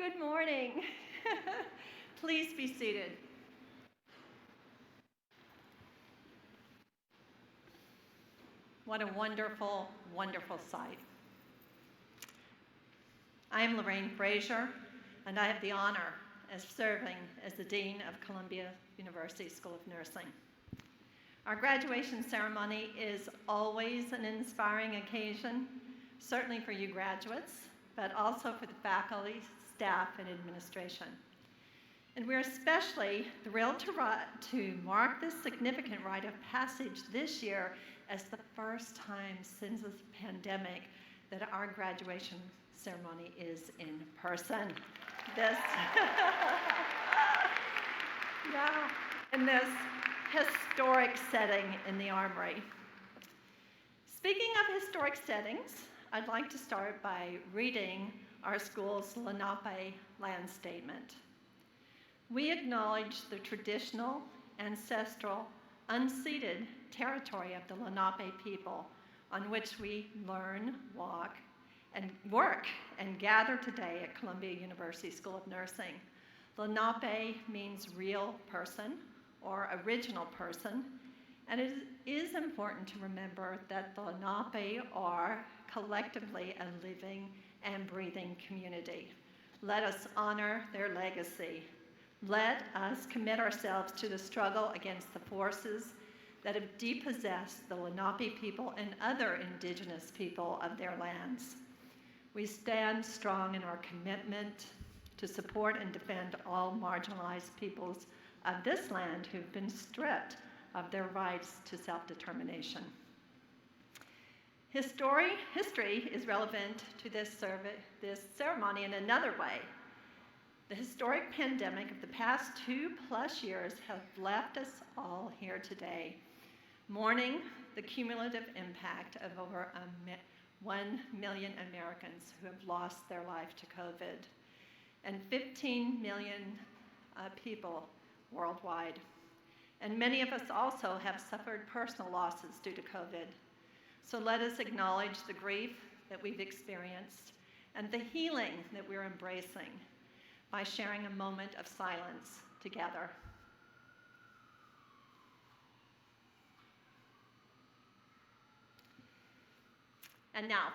Good morning. Please be seated. What a wonderful, wonderful sight. I am Lorraine Frazier, and I have the honor of serving as the Dean of Columbia University School of Nursing. Our graduation ceremony is always an inspiring occasion, certainly for you graduates, but also for the faculty, staff, and administration. And we're especially thrilled to mark this significant rite of passage this year as the first time since the pandemic that our graduation ceremony is in person. In this historic setting in the Armory. Speaking of historic settings, I'd like to start by reading our school's Lenape land statement. We acknowledge the traditional, ancestral, unceded territory of the Lenape people on which we learn, walk, and work and gather today at Columbia University School of Nursing. Lenape means real person or original person, and it is important to remember that the Lenape are collectively a living and breathing community. Let us honor their legacy. Let us commit ourselves to the struggle against the forces that have depossessed the Lenape people and other indigenous people of their lands. We stand strong in our commitment to support and defend all marginalized peoples of this land who've been stripped of their rights to self-determination. History is relevant to this ceremony in another way. The historic pandemic of the past 2+ years have left us all here today, mourning the cumulative impact of over 1 million Americans who have lost their life to COVID, and 15 million people worldwide. And many of us also have suffered personal losses due to COVID. So let us acknowledge the grief that we've experienced and the healing that we're embracing by sharing a moment of silence together. And now,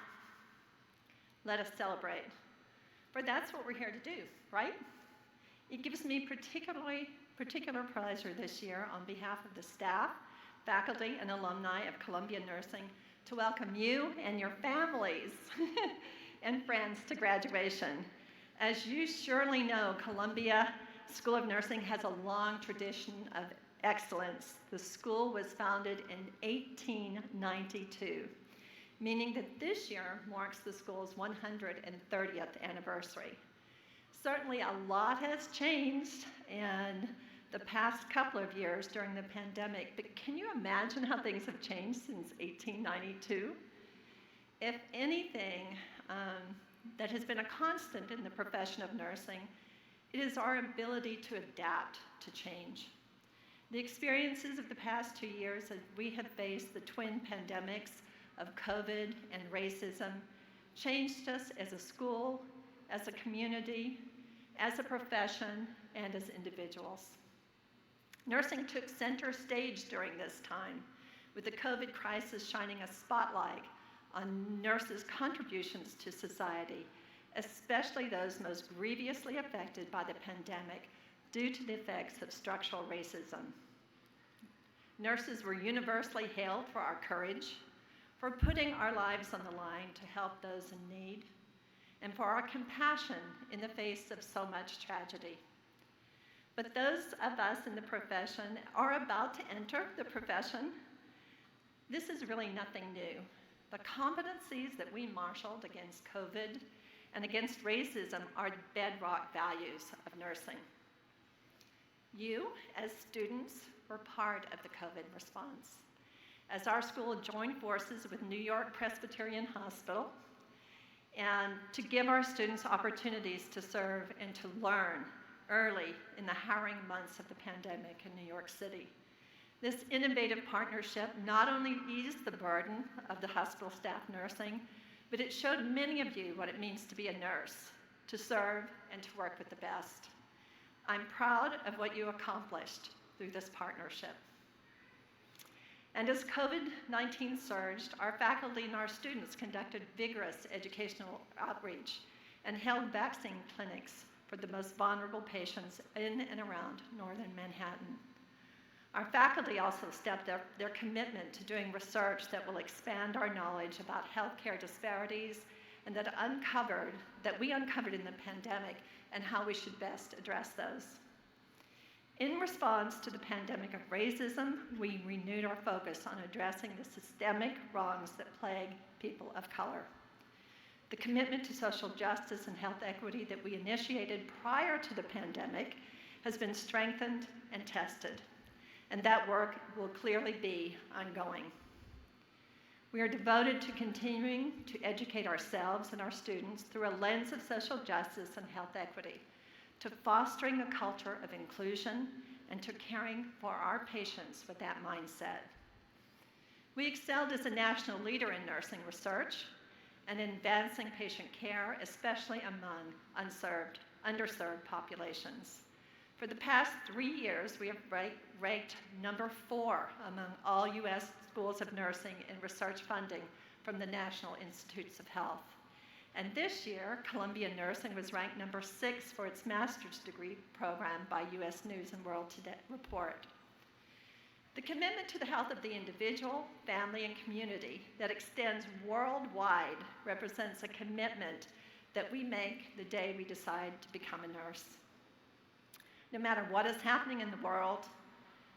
let us celebrate. For that's what we're here to do, right? It gives me particular pleasure this year on behalf of the staff, faculty, and alumni of Columbia Nursing to welcome you and your families and friends to graduation. As you surely know, Columbia School of Nursing has a long tradition of excellence. The school was founded in 1892, meaning that this year marks the school's 130th anniversary. Certainly a lot has changed in the past couple of years during the pandemic, but can you imagine how things have changed since 1892? If anything that has been a constant in the profession of nursing, it is our ability to adapt to change. The experiences of the past 2 years as we have faced the twin pandemics of COVID and racism changed us as a school, as a community, as a profession, and as individuals. Nursing took center stage during this time, with the COVID crisis shining a spotlight on nurses' contributions to society, especially those most grievously affected by the pandemic due to the effects of structural racism. Nurses were universally hailed for our courage, for putting our lives on the line to help those in need, and for our compassion in the face of so much tragedy. But those of us in the profession are about to enter the profession. This is really nothing new. The competencies that we marshaled against COVID and against racism are bedrock values of nursing. You, as students, were part of the COVID response. As our school joined forces with New York Presbyterian Hospital and to give our students opportunities to serve and to learn early in the harrowing months of the pandemic in New York City. This innovative partnership not only eased the burden of the hospital staff nursing, but it showed many of you what it means to be a nurse, to serve, and to work with the best. I'm proud of what you accomplished through this partnership. And as COVID-19 surged, our faculty and our students conducted vigorous educational outreach and held vaccine clinics for the most vulnerable patients in and around northern Manhattan. Our faculty also stepped up their commitment to doing research that will expand our knowledge about healthcare disparities and that we uncovered in the pandemic and how we should best address those. In response to the pandemic of racism, we renewed our focus on addressing the systemic wrongs that plague people of color. The commitment to social justice and health equity that we initiated prior to the pandemic has been strengthened and tested, and that work will clearly be ongoing. We are devoted to continuing to educate ourselves and our students through a lens of social justice and health equity, to fostering a culture of inclusion, and to caring for our patients with that mindset. We excelled as a national leader in nursing research and in advancing patient care, especially among underserved populations. For the past 3 years, we have ranked number 4 among all U.S. schools of nursing in research funding from the National Institutes of Health. And this year, Columbia Nursing was ranked number 6 for its master's degree program by U.S. News and World Today report. The commitment to the health of the individual, family, and community that extends worldwide represents a commitment that we make the day we decide to become a nurse. No matter what is happening in the world,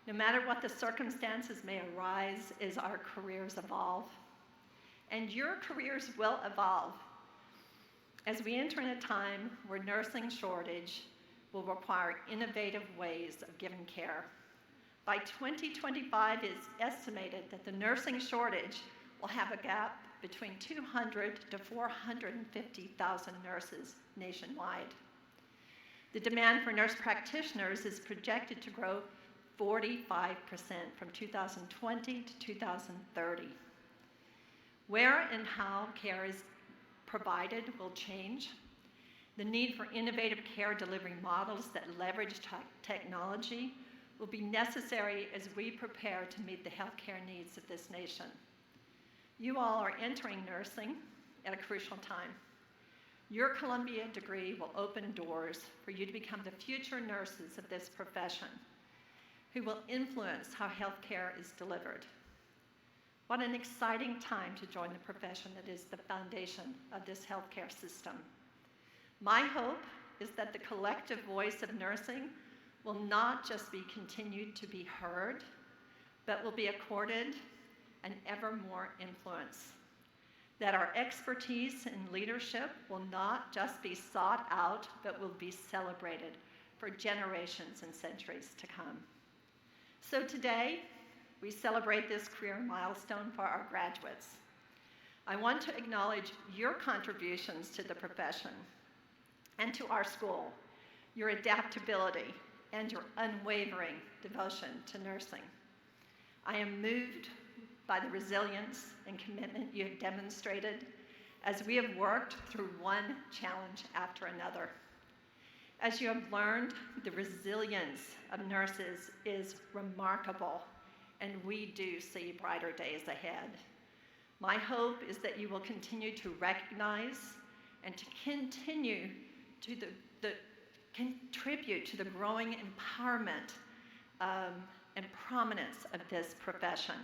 no matter what the circumstances may arise as our careers evolve, and your careers will evolve, as we enter in a time where nursing shortage will require innovative ways of giving care. By 2025, it's estimated that the nursing shortage will have a gap between 200 to 450,000 nurses nationwide. The demand for nurse practitioners is projected to grow 45% from 2020 to 2030. Where and how care is provided will change. The need for innovative care delivery models that leverage technology will be necessary as we prepare to meet the healthcare needs of this nation. You all are entering nursing at a crucial time. Your Columbia degree will open doors for you to become the future nurses of this profession who will influence how healthcare is delivered. What an exciting time to join the profession that is the foundation of this healthcare system. My hope is that the collective voice of nursing will not just be continued to be heard, but will be accorded an ever more influence. That our expertise in leadership will not just be sought out, but will be celebrated for generations and centuries to come. So today, we celebrate this career milestone for our graduates. I want to acknowledge your contributions to the profession and to our school, your adaptability, and your unwavering devotion to nursing. I am moved by the resilience and commitment you have demonstrated as we have worked through one challenge after another. As you have learned, the resilience of nurses is remarkable, and we do see brighter days ahead. My hope is that you will continue to recognize and to continue to contribute to the growing empowerment and prominence of this profession,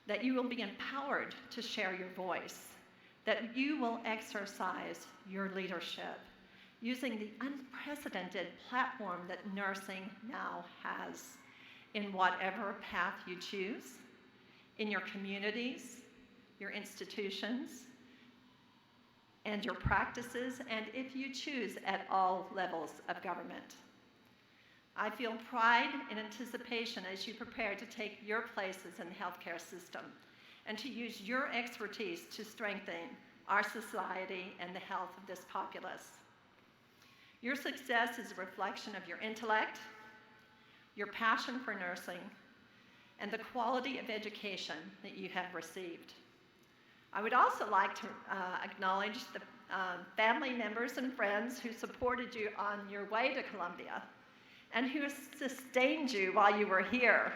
that you will be empowered to share your voice, that you will exercise your leadership using the unprecedented platform that nursing now has in whatever path you choose, in your communities, your institutions, and your practices, and if you choose at all levels of government. I feel pride and anticipation as you prepare to take your places in the healthcare system and to use your expertise to strengthen our society and the health of this populace. Your success is a reflection of your intellect, your passion for nursing, and the quality of education that you have received. I would also like to acknowledge family members and friends who supported you on your way to Columbia and who sustained you while you were here.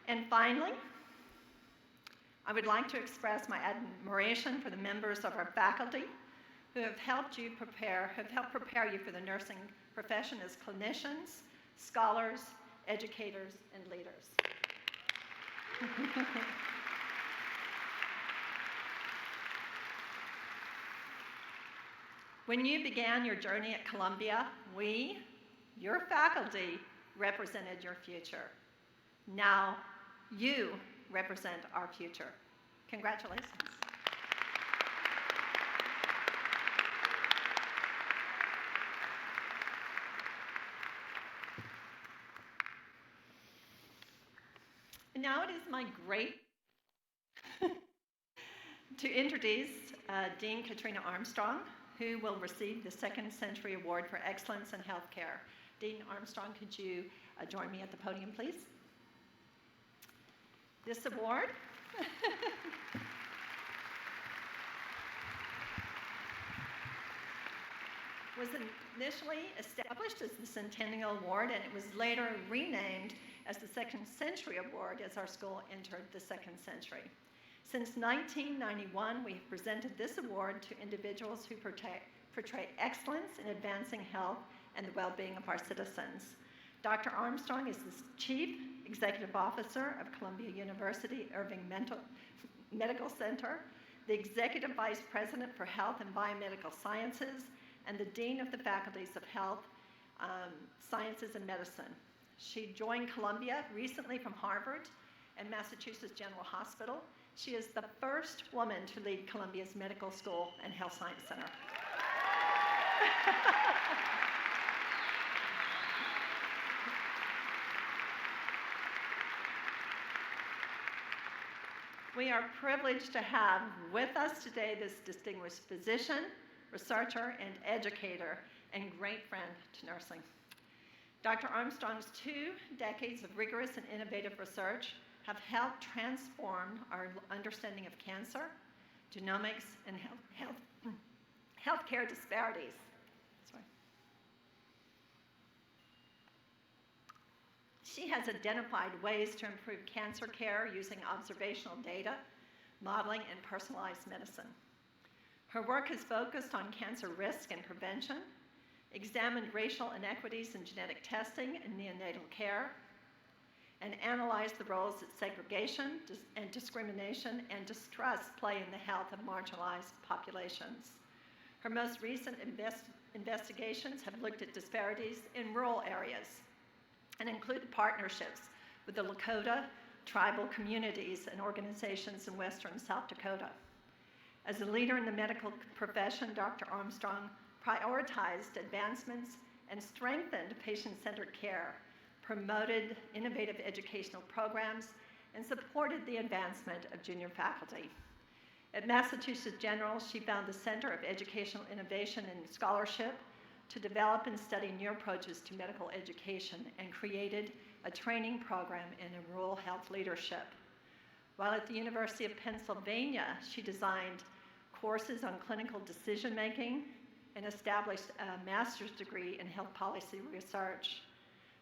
And finally, I would like to express my admiration for the members of our faculty who have helped prepare you for the nursing profession as clinicians, scholars, educators, and leaders. When you began your journey at Columbia, we, your faculty, represented your future. Now, you represent our future. Congratulations. And now it is my great to introduce Dean Katrina Armstrong, who will receive the Second Century Award for Excellence in Healthcare. Dean Armstrong, could you join me at the podium, please? This award was initially established as the Centennial Award, and it was later renamed as the Second Century Award as our school entered the second century. Since 1991, we have presented this award to individuals who portray excellence in advancing health and the well-being of our citizens. Dr. Armstrong is the Chief Executive Officer of Columbia University Irving Medical Center, the Executive Vice President for Health and Biomedical Sciences, and the Dean of the Faculties of Health, Sciences and Medicine. She joined Columbia recently from Harvard and Massachusetts General Hospital. She is the first woman to lead Columbia's Medical School and Health Science Center. We are privileged to have with us today this distinguished physician, researcher, and educator, and great friend to nursing. Dr. Armstrong's 2 decades of rigorous and innovative research have helped transform our understanding of cancer, genomics, and healthcare disparities. Sorry. She has identified ways to improve cancer care using observational data, modeling, and personalized medicine. Her work has focused on cancer risk and prevention, examined racial inequities in genetic testing and neonatal care, and analyzed the roles that segregation and discrimination and distrust play in the health of marginalized populations. Her most recent investigations have looked at disparities in rural areas and included partnerships with the Lakota tribal communities and organizations in western South Dakota. As a leader in the medical profession, Dr. Armstrong prioritized advancements and strengthened patient-centered care, promoted innovative educational programs, and supported the advancement of junior faculty. At Massachusetts General, she found the Center of Educational Innovation and Scholarship to develop and study new approaches to medical education and created a training program in rural health leadership. While at the University of Pennsylvania, she designed courses on clinical decision-making and established a master's degree in health policy research.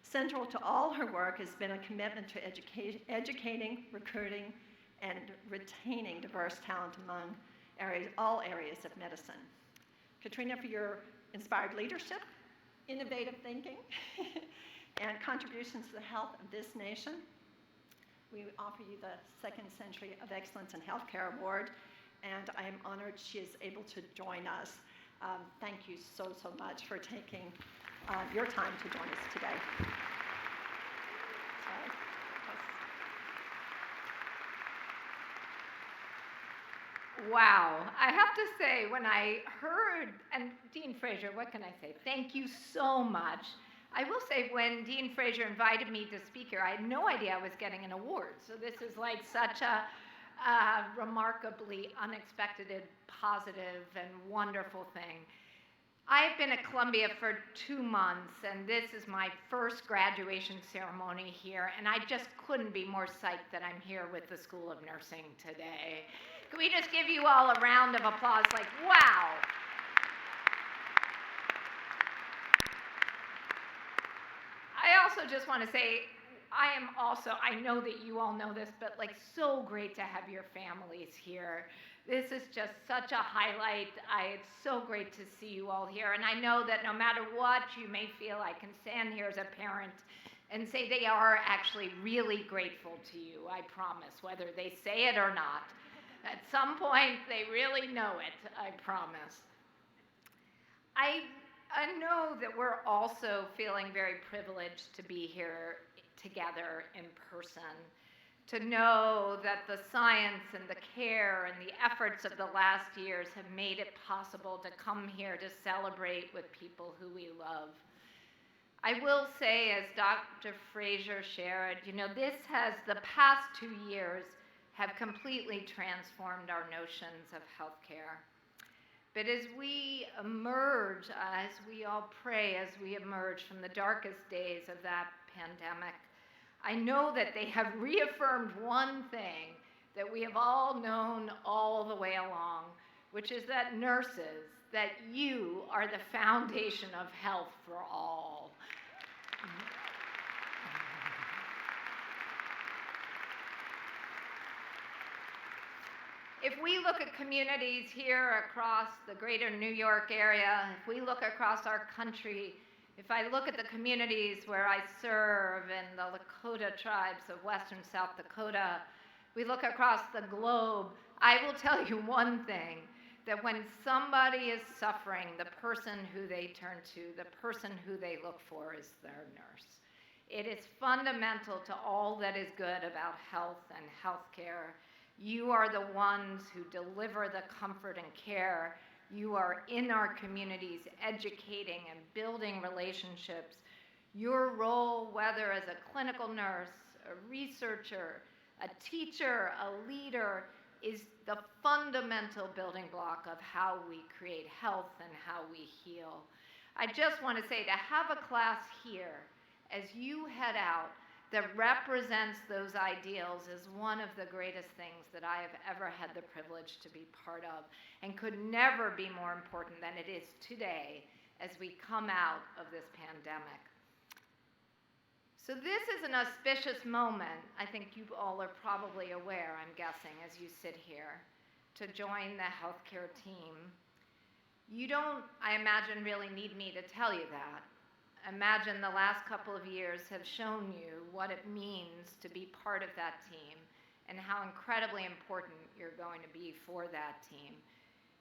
Central to all her work has been a commitment to educating, recruiting, and retaining diverse talent among all areas of medicine. Katrina, for your inspired leadership, innovative thinking, and contributions to the health of this nation, we offer you the Second Century of Excellence in Healthcare Award, and I am honored she is able to join us. Thank you so much for taking your time to join us today. Sorry. Wow. I have to say, when I heard, and Dean Fraser, what can I say? Thank you so much. I will say, when Dean Fraser invited me to speak here, I had no idea I was getting an award. So this is like such a remarkably unexpected, positive, and wonderful thing. I've been at Columbia for 2 months, and this is my first graduation ceremony here, and I just couldn't be more psyched that I'm here with the School of Nursing today. Can we just give you all a round of applause, like, wow. I also just want to say, I know that you all know this, but like so great to have your families here. This is just such a highlight. It's so great to see you all here. And I know that no matter what you may feel, I can stand here as a parent and say they are actually really grateful to you, I promise, whether they say it or not. At some point, they really know it, I promise. I know that we're also feeling very privileged to be here together in person, to know that the science and the care and the efforts of the last years have made it possible to come here to celebrate with people who we love. I will say, as Dr. Fraser shared, the past 2 years have completely transformed our notions of healthcare. But as we emerge, as we all pray, as we emerge from the darkest days of that pandemic, I know that they have reaffirmed one thing that we have all known all the way along, which is that nurses, that you are the foundation of health for all. If we look at communities here across the greater New York area, if we look across our country, if I look at the communities where I serve in the Lakota tribes of Western South Dakota, we look across the globe, I will tell you one thing, that when somebody is suffering, the person who they turn to, the person who they look for is their nurse. It is fundamental to all that is good about health and healthcare. You are the ones who deliver the comfort and care. You are in our communities educating and building relationships. Your role, whether as a clinical nurse, a researcher, a teacher, a leader, is the fundamental building block of how we create health and how we heal. I just want to say, to have a class here as you head out that represents those ideals is one of the greatest things that I have ever had the privilege to be part of, and could never be more important than it is today as we come out of this pandemic. So this is an auspicious moment, I think you all are probably aware, I'm guessing, as you sit here, to join the healthcare team. You don't, I imagine, really need me to tell you that. Imagine the last couple of years have shown you what it means to be part of that team and how incredibly important you're going to be for that team.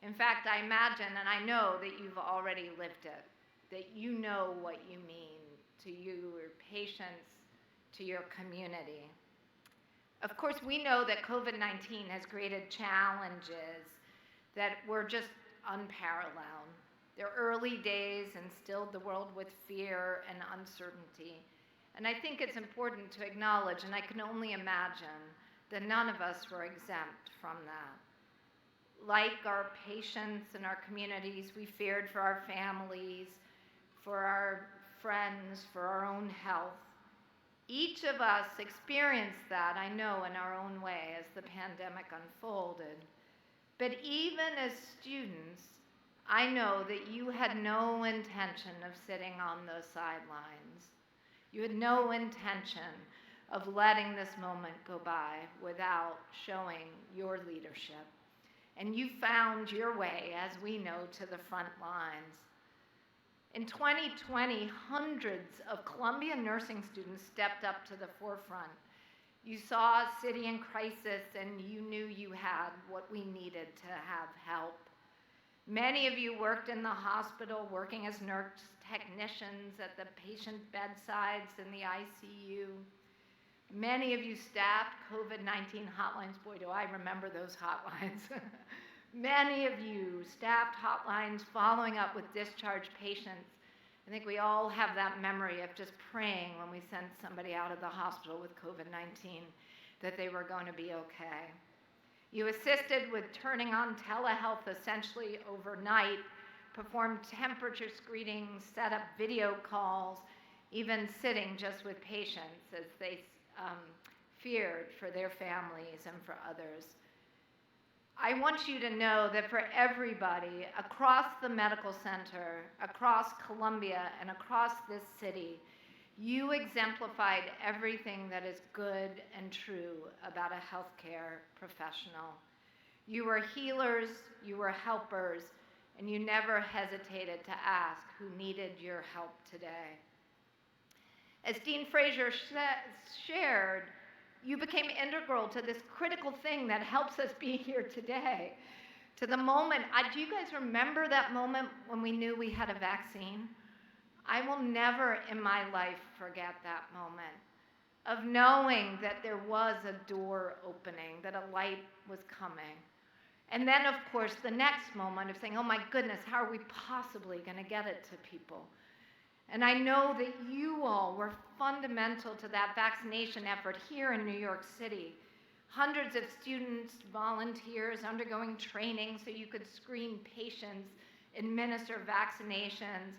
In fact, I imagine, and I know that you've already lived it, that you know what you mean to you, your patients, to your community. Of course, we know that COVID-19 has created challenges that were just unparalleled. Their early days instilled the world with fear and uncertainty. And I think it's important to acknowledge, and I can only imagine, that none of us were exempt from that. Like our patients and our communities, we feared for our families, for our friends, for our own health. Each of us experienced that, I know, in our own way as the pandemic unfolded. But even as students, I know that you had no intention of sitting on those sidelines. You had no intention of letting this moment go by without showing your leadership. And you found your way, as we know, to the front lines. In 2020, hundreds of Columbia nursing students stepped up to the forefront. You saw a city in crisis, and you knew you had what we needed to have help. Many of you worked in the hospital, working as nurse technicians at the patient bedsides in the ICU. Many of you staffed COVID-19 hotlines. Boy, do I remember those hotlines. Many of you staffed hotlines following up with discharged patients. I think we all have that memory of just praying when we sent somebody out of the hospital with COVID-19 that they were going to be okay. You assisted with turning on telehealth essentially overnight performed temperature screenings, set up video calls, even sitting just with patients as they feared for their families and for others. I want you to know that for everybody across the medical center, across Columbia, and across this city, you exemplified everything that is good and true about a healthcare professional. You were healers, you were helpers, and you never hesitated to ask who needed your help today. As Dean Fraser shared, you became integral to this critical thing that helps us be here today. To the moment, do you guys remember that moment when we knew we had a vaccine? I will never in my life forget that moment of knowing that there was a door opening, that a light was coming. And then, of course, the next moment of saying, oh my goodness, how are we possibly going to get it to people? And I know that you all were fundamental to that vaccination effort here in New York City. Hundreds of students, volunteers undergoing training so you could screen patients, administer vaccinations,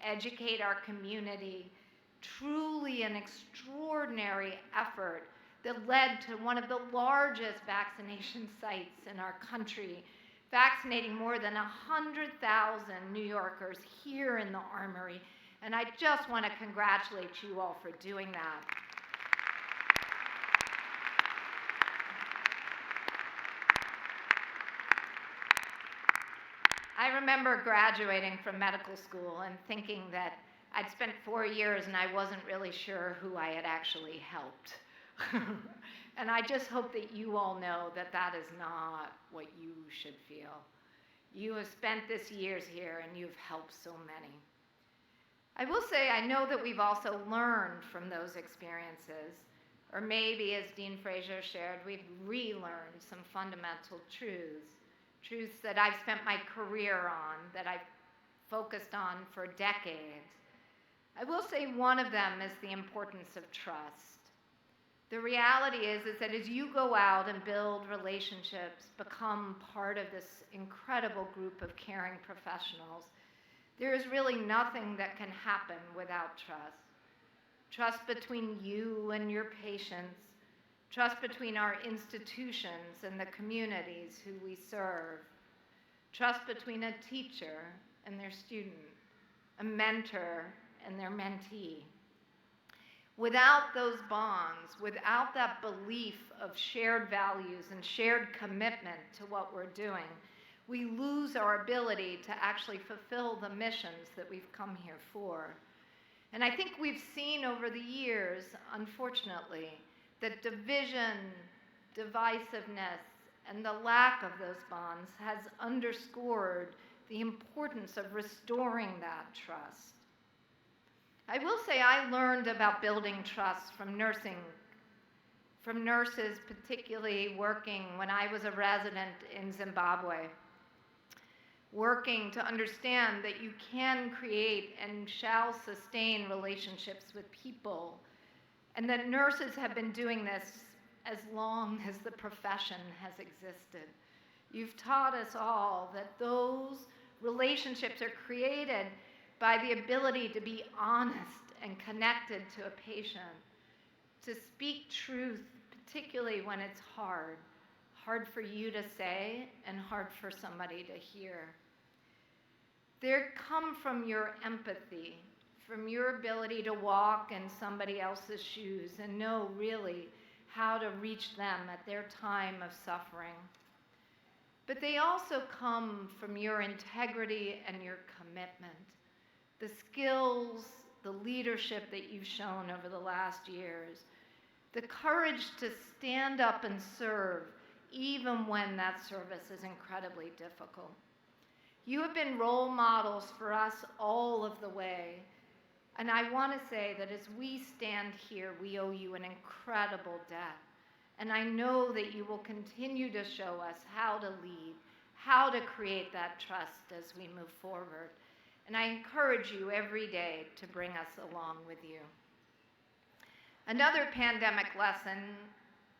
educate our community. Truly an extraordinary effort that led to one of the largest vaccination sites in our country, vaccinating more than 100,000 New Yorkers here in the Armory. And I just want to congratulate you all for doing that. I remember graduating from medical school and thinking that I'd spent 4 years and I wasn't really sure who I had actually helped. And I just hope that you all know that that is not what you should feel. You have spent this years here and you've helped so many. I will say I know that we've also learned from those experiences, or maybe, as Dean Fraser shared, we've relearned some fundamental truths that I've spent my career on, that I've focused on for decades. I will say one of them is the importance of trust. The reality is that as you go out and build relationships, become part of this incredible group of caring professionals, there is really nothing that can happen without trust. Trust between you and your patients, trust between our institutions and the communities who we serve, trust between a teacher and their student, a mentor and their mentee. Without those bonds, without that belief of shared values and shared commitment to what we're doing, we lose our ability to actually fulfill the missions that we've come here for. And I think we've seen over the years, unfortunately, that division, divisiveness, and the lack of those bonds has underscored the importance of restoring that trust. I will say I learned about building trust from nurses, particularly working when I was a resident in Zimbabwe, working to understand that you can create and shall sustain relationships with people, and that nurses have been doing this as long as the profession has existed. You've taught us all that those relationships are created by the ability to be honest and connected to a patient, to speak truth, particularly when it's hard for you to say and hard for somebody to hear. They come from your empathy, from your ability to walk in somebody else's shoes and know really how to reach them at their time of suffering. But they also come from your integrity and your commitment, the skills, the leadership that you've shown over the last years, the courage to stand up and serve even when that service is incredibly difficult. You have been role models for us all of the way. And I want to say that as we stand here, we owe you an incredible debt. And I know that you will continue to show us how to lead, how to create that trust as we move forward. And I encourage you every day to bring us along with you. Another pandemic lesson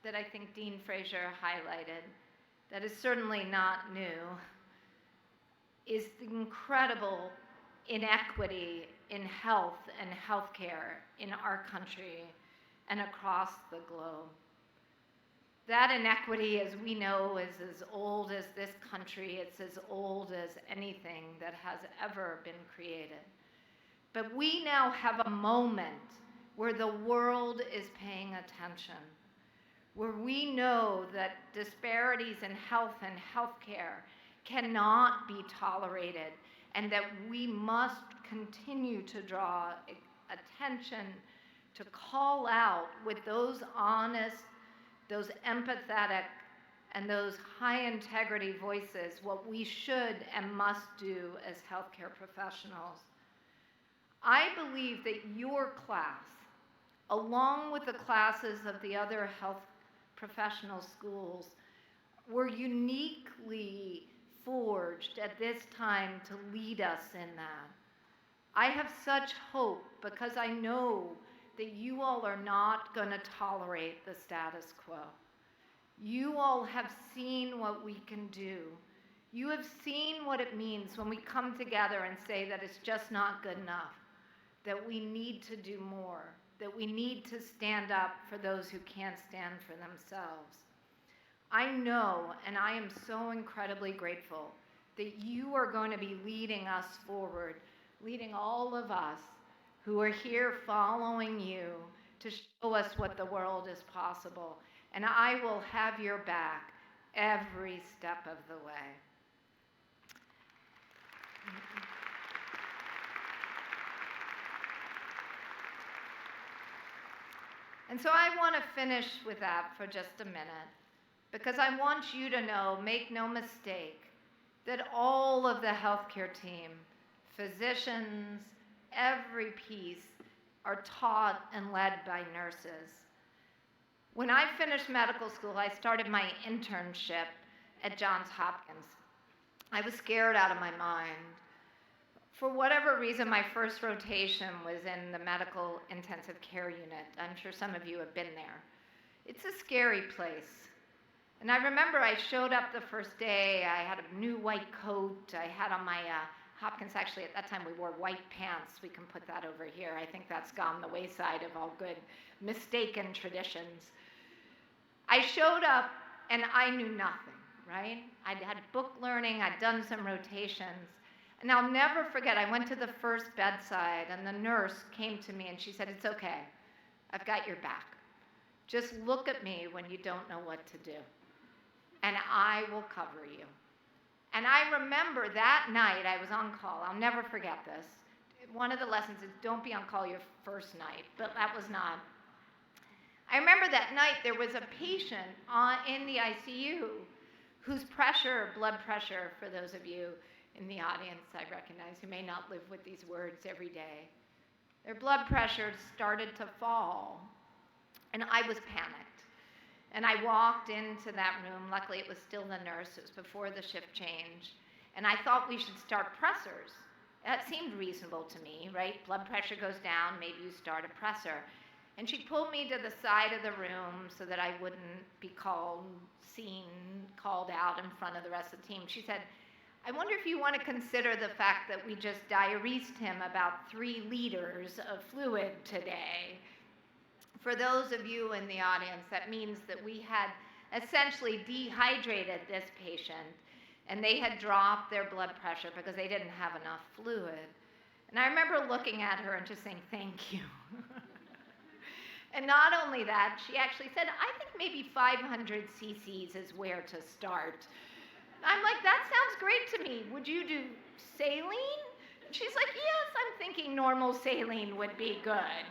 that I think Dean Fraser highlighted that is certainly not new is the incredible inequity in health and healthcare in our country and across the globe. That inequity, as we know, is as old as this country. It's as old as anything that has ever been created. But we now have a moment where the world is paying attention, where we know that disparities in health and healthcare cannot be tolerated, and that we must continue to draw attention, to call out with those honest, those empathetic, and those high integrity voices what we should and must do as healthcare professionals. I believe that your class, along with the classes of the other health professional schools, were uniquely forged at this time to lead us in that. I have such hope because I know that you all are not going to tolerate the status quo. You all have seen what we can do. You have seen what it means when we come together and say that it's just not good enough, that we need to do more, that we need to stand up for those who can't stand for themselves. I know, and I am so incredibly grateful, that you are going to be leading us forward, leading all of us who are here following you to show us what the world is possible. And I will have your back every step of the way. And so I want to finish with that for just a minute, because I want you to know, make no mistake, that all of the healthcare team, physicians, every piece, are taught and led by nurses. When I finished medical school, I started my internship at Johns Hopkins. I was scared out of my mind. For whatever reason, my first rotation was in the medical intensive care unit. I'm sure some of you have been there. It's a scary place. And I remember I showed up the first day. I had a new white coat. I had on my Hopkins, actually, at that time, we wore white pants. We can put that over here. I think that's gone the wayside of all good mistaken traditions. I showed up, and I knew nothing, right? I'd had book learning. I'd done some rotations. And I'll never forget, I went to the first bedside, and the nurse came to me, and she said, "It's okay. I've got your back. Just look at me when you don't know what to do, and I will cover you." And I remember that night, I was on call. I'll never forget this. One of the lessons is don't be on call your first night, but that was not. I remember that night there was a patient in the ICU whose pressure, blood pressure, for those of you in the audience I recognize who may not live with these words every day, their blood pressure started to fall, and I was panicked. And I walked into that room. Luckily, it was still the nurse. It was before the shift change. And I thought we should start pressors. That seemed reasonable to me, right? Blood pressure goes down, maybe you start a pressor. And she pulled me to the side of the room so that I wouldn't be called out in front of the rest of the team. She said, "I wonder if you want to consider the fact that we just diuresed him about 3 liters of fluid today." For those of you in the audience, that means that we had essentially dehydrated this patient, and they had dropped their blood pressure because they didn't have enough fluid. And I remember looking at her and just saying, "Thank you." And not only that, she actually said, "I think maybe 500 cc's is where to start." I'm like, "That sounds great to me. Would you do saline?" And she's like, "Yes, I'm thinking normal saline would be good."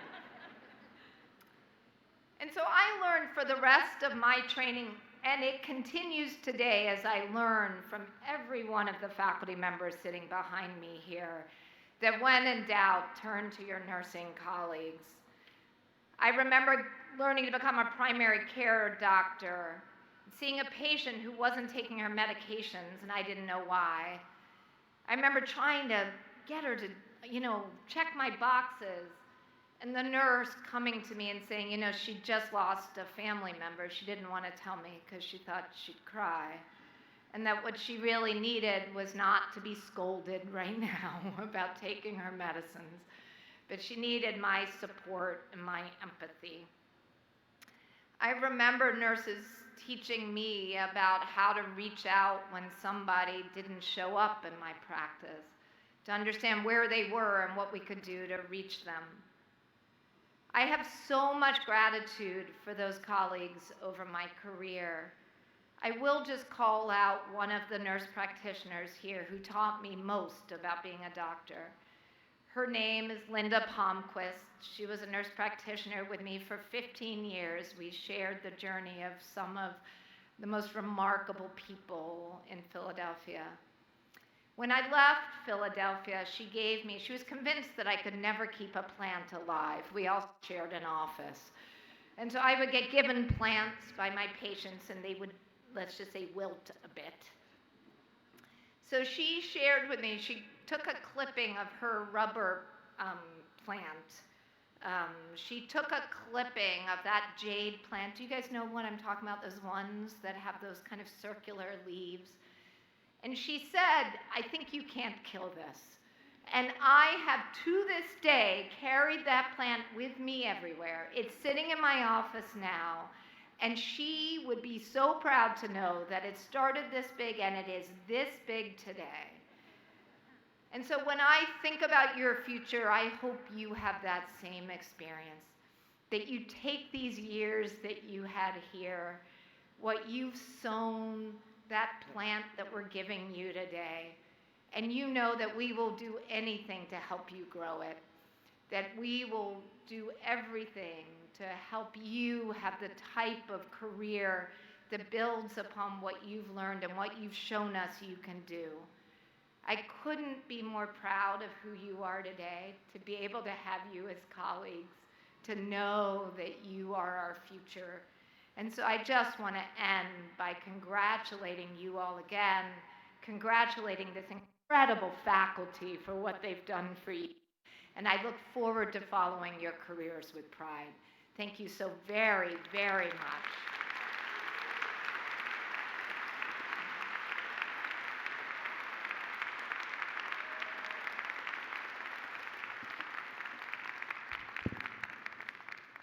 And so I learned for the rest of my training, and it continues today as I learn from every one of the faculty members sitting behind me here, that when in doubt, turn to your nursing colleagues. I remember learning to become a primary care doctor, seeing a patient who wasn't taking her medications, and I didn't know why. I remember trying to get her to, check my boxes. And the nurse coming to me and saying, she just lost a family member. She didn't want to tell me because she thought she'd cry. and that what she really needed was not to be scolded right now about taking her medicines, but she needed my support and my empathy. I remember nurses teaching me about how to reach out when somebody didn't show up in my practice, to understand where they were and what we could do to reach them. I have so much gratitude for those colleagues over my career. I will just call out one of the nurse practitioners here who taught me most about being a doctor. Her name is Linda Palmquist. She was a nurse practitioner with me for 15 years. We shared the journey of some of the most remarkable people in Philadelphia. When I left Philadelphia, she was convinced that I could never keep a plant alive. We all shared an office. And so I would get given plants by my patients and they would, let's just say, wilt a bit. So she shared with me, she took a clipping of her rubber plant. She took a clipping of that jade plant. Do you guys know what I'm talking about? Those ones that have those kind of circular leaves. And she said, I think you can't kill this. And I have, to this day, carried that plant with me everywhere. It's sitting in my office now. And she would be so proud to know that it started this big and it is this big today. And so when I think about your future, I hope you have that same experience. That you take these years that you had here, what you've sown, that plant that we're giving you today, and you know that we will do anything to help you grow it, that we will do everything to help you have the type of career that builds upon what you've learned and what you've shown us you can do. I couldn't be more proud of who you are today, to be able to have you as colleagues, to know that you are our future. And so I just want to end by congratulating you all again, congratulating this incredible faculty for what they've done for you. And I look forward to following your careers with pride. Thank you so very, very much.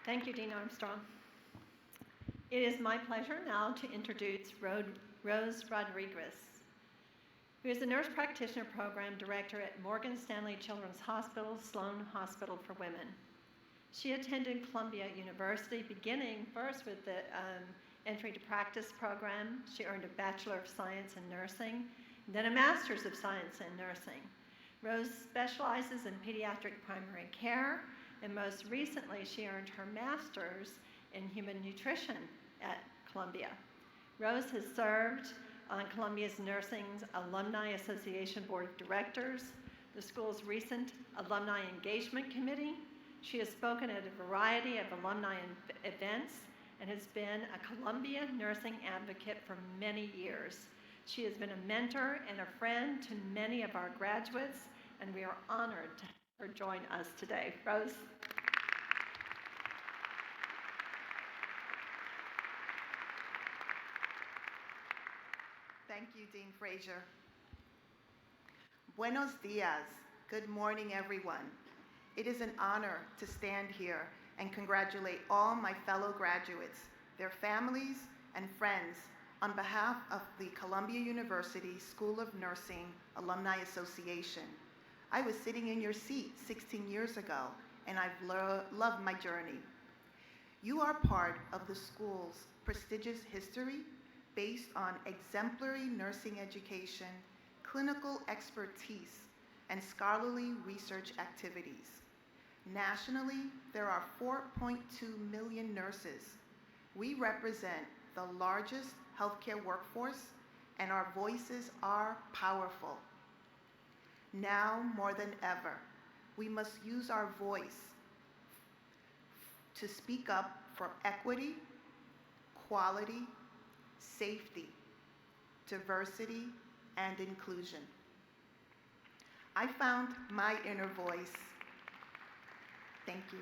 Thank you, Dean Armstrong. It is my pleasure now to introduce Rose Rodriguez, who is the Nurse Practitioner Program Director at Morgan Stanley Children's Hospital, Sloan Hospital for Women. She attended Columbia University, beginning first with the Entry to Practice program. She earned a Bachelor of Science in Nursing, then a Master's of Science in Nursing. Rose specializes in pediatric primary care, and most recently she earned her Master's in Human Nutrition at Columbia. Rose has served on Columbia's Nursing's Alumni Association Board of Directors, the school's recent Alumni Engagement Committee. She has spoken at a variety of alumni events and has been a Columbia nursing advocate for many years. She has been a mentor and a friend to many of our graduates, and we are honored to have her join us today. Rose. Thank you, Dean Frazier. Buenos dias. Good morning, everyone. It is an honor to stand here and congratulate all my fellow graduates, their families, and friends on behalf of the Columbia University School of Nursing Alumni Association. I was sitting in your seat 16 years ago, and I've loved my journey. You are part of the school's prestigious history based on exemplary nursing education, clinical expertise, and scholarly research activities. Nationally, there are 4.2 million nurses. We represent the largest healthcare workforce, and our voices are powerful. Now more than ever, we must use our voice to speak up for equity, quality, safety, diversity, and inclusion. I found my inner voice. Thank you.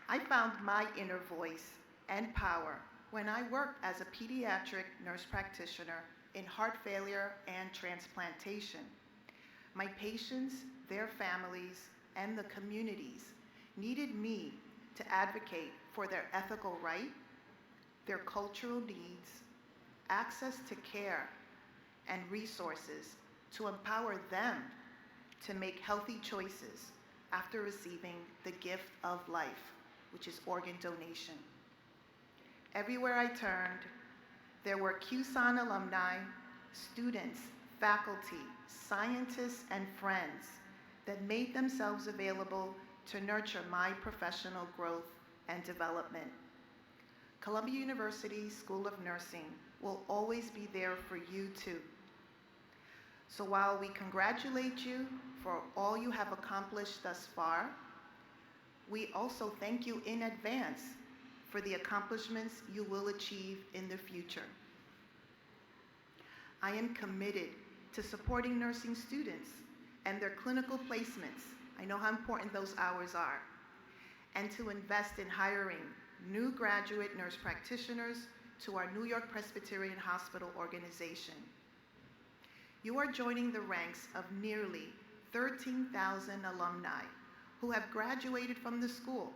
I found my inner voice and power when I worked as a pediatric nurse practitioner in heart failure and transplantation. My patients, their families, and the communities needed me to advocate for their ethical right, their cultural needs, access to care, and resources to empower them to make healthy choices after receiving the gift of life, which is organ donation. Everywhere I turned, there were QSON alumni, students, faculty, scientists, and friends that made themselves available to nurture my professional growth and development. Columbia University School of Nursing will always be there for you too. So while we congratulate you for all you have accomplished thus far, we also thank you in advance for the accomplishments you will achieve in the future. I am committed to supporting nursing students and their clinical placements. I know how important those hours are. And to invest in hiring new graduate nurse practitioners to our New York Presbyterian Hospital organization. You are joining the ranks of nearly 13,000 alumni who have graduated from the school.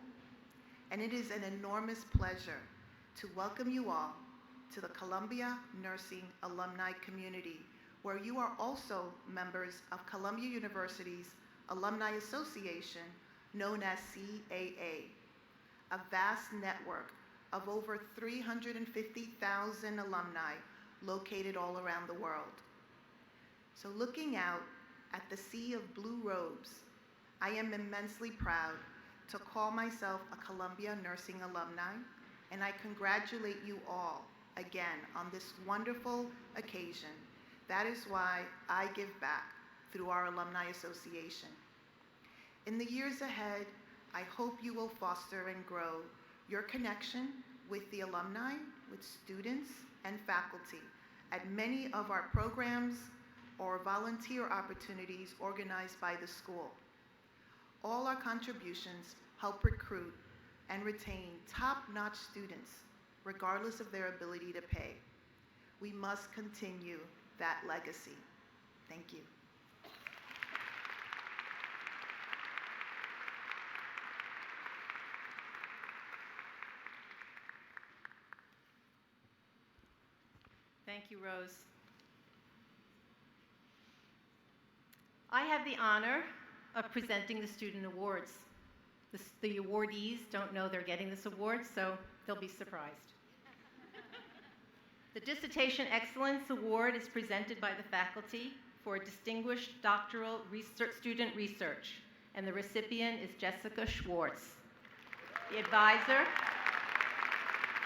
And it is an enormous pleasure to welcome you all to the Columbia Nursing alumni community, where you are also members of Columbia University's Alumni Association, known as CAA, a vast network of over 350,000 alumni located all around the world. So looking out at the sea of blue robes, I am immensely proud to call myself a Columbia Nursing alumni, and I congratulate you all again on this wonderful occasion. That is why I give back through our Alumni Association. In the years ahead, I hope you will foster and grow your connection with the alumni, with students and faculty at many of our programs or volunteer opportunities organized by the school. All our contributions help recruit and retain top-notch students, regardless of their ability to pay. We must continue that legacy. Thank you. Thank you, Rose. I have the honor of presenting the student awards. The awardees don't know they're getting this award, so they'll be surprised. The Dissertation Excellence Award is presented by the faculty for Distinguished Doctoral Student Research, and the recipient is Jessica Schwartz. The advisor,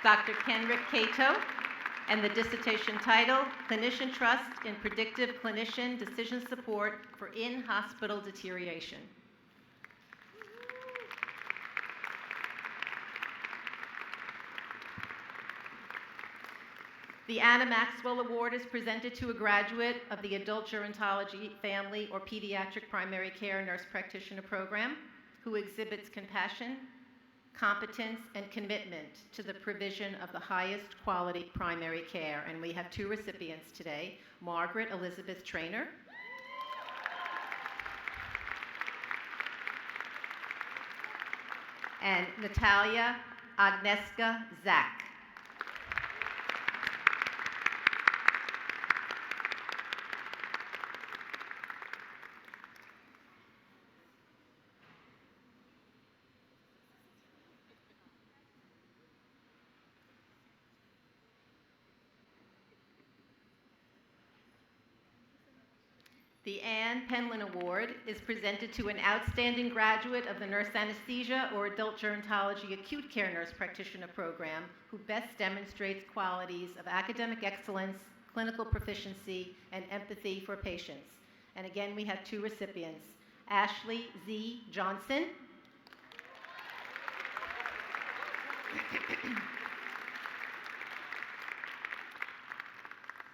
Dr. Kenrick Cato, and the dissertation title, Clinician Trust in Predictive Clinician Decision Support for In-Hospital Deterioration. The Anna Maxwell Award is presented to a graduate of the Adult Gerontology Family or Pediatric Primary Care Nurse Practitioner Program who exhibits compassion, competence, and commitment to the provision of the highest quality primary care. And we have two recipients today, Margaret Elizabeth Traynor and Natalia Agneska Zak. The Ann Penland Award is presented to an outstanding graduate of the Nurse Anesthesia or Adult Gerontology Acute Care Nurse Practitioner Program who best demonstrates qualities of academic excellence, clinical proficiency, and empathy for patients. And again, we have two recipients, Ashley Z. Johnson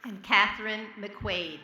and Catherine McQuaid.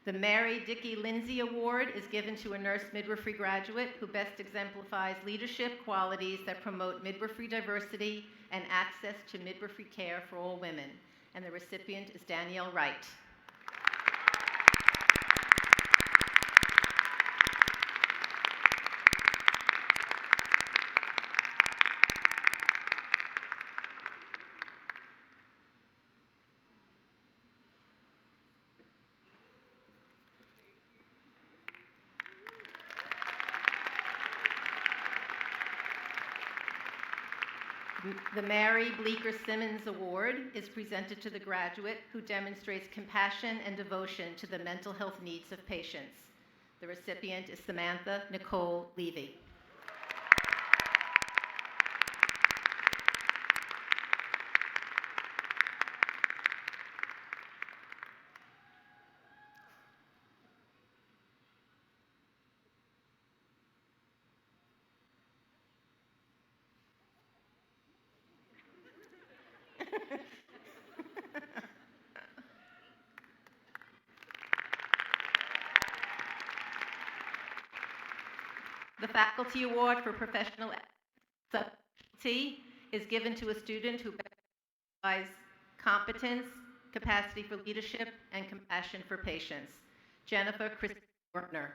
The Mary Dickey Lindsay Award is given to a nurse midwifery graduate who best exemplifies leadership qualities that promote midwifery diversity and access to midwifery care for all women. And the recipient is Danielle Wright. The Mary Bleecker Simmons Award is presented to the graduate who demonstrates compassion and devotion to the mental health needs of patients. The recipient is Samantha Nicole Levy. The Faculty Award for Professional Subtlety is given to a student who provides competence, capacity for leadership, and compassion for patients. Jennifer Christine Werner.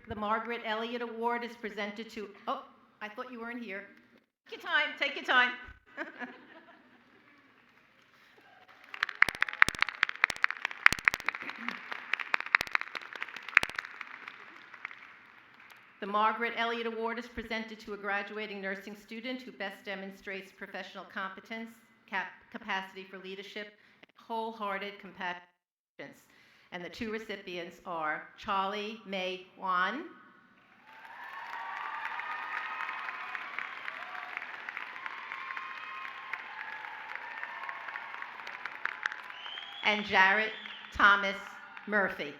The Margaret Elliott Award is presented to, oh, I thought you weren't here. Take your time, take your time. The Margaret Elliott Award is presented to a graduating nursing student who best demonstrates professional competence, capacity for leadership, and wholehearted compassion. And the two recipients are Charlie May Wan and Jarrett Thomas Murphy.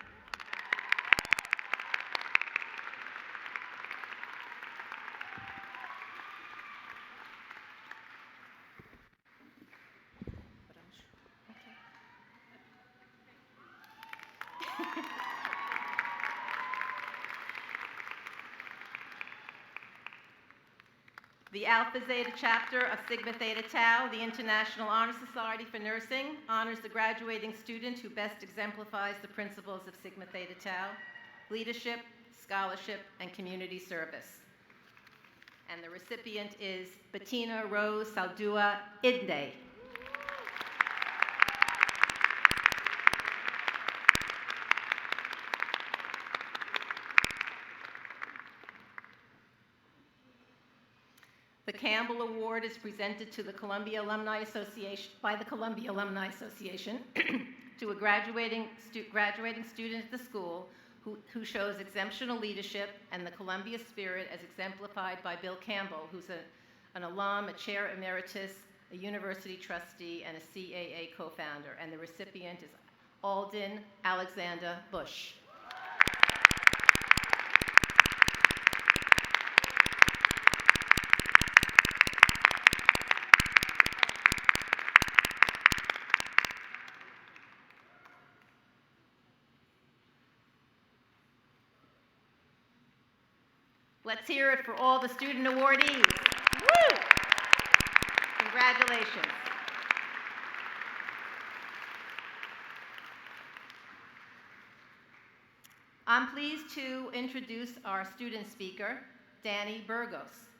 The Alpha Zeta chapter of Sigma Theta Tau, the International Honor Society for Nursing, honors the graduating student who best exemplifies the principles of Sigma Theta Tau: leadership, scholarship, and community service. And the recipient is Bettina Rose Saldua Idne. The Campbell Award is presented to the Columbia Alumni Association, by the Columbia Alumni Association to a graduating student at the school who shows exceptional leadership and the Columbia spirit as exemplified by Bill Campbell, who's an alum, a chair emeritus, a university trustee, and a CAA co-founder. And the recipient is Alden Alexander Bush. Let's hear it for all the student awardees. Woo! Congratulations. I'm pleased to introduce our student speaker, Danny Burgos.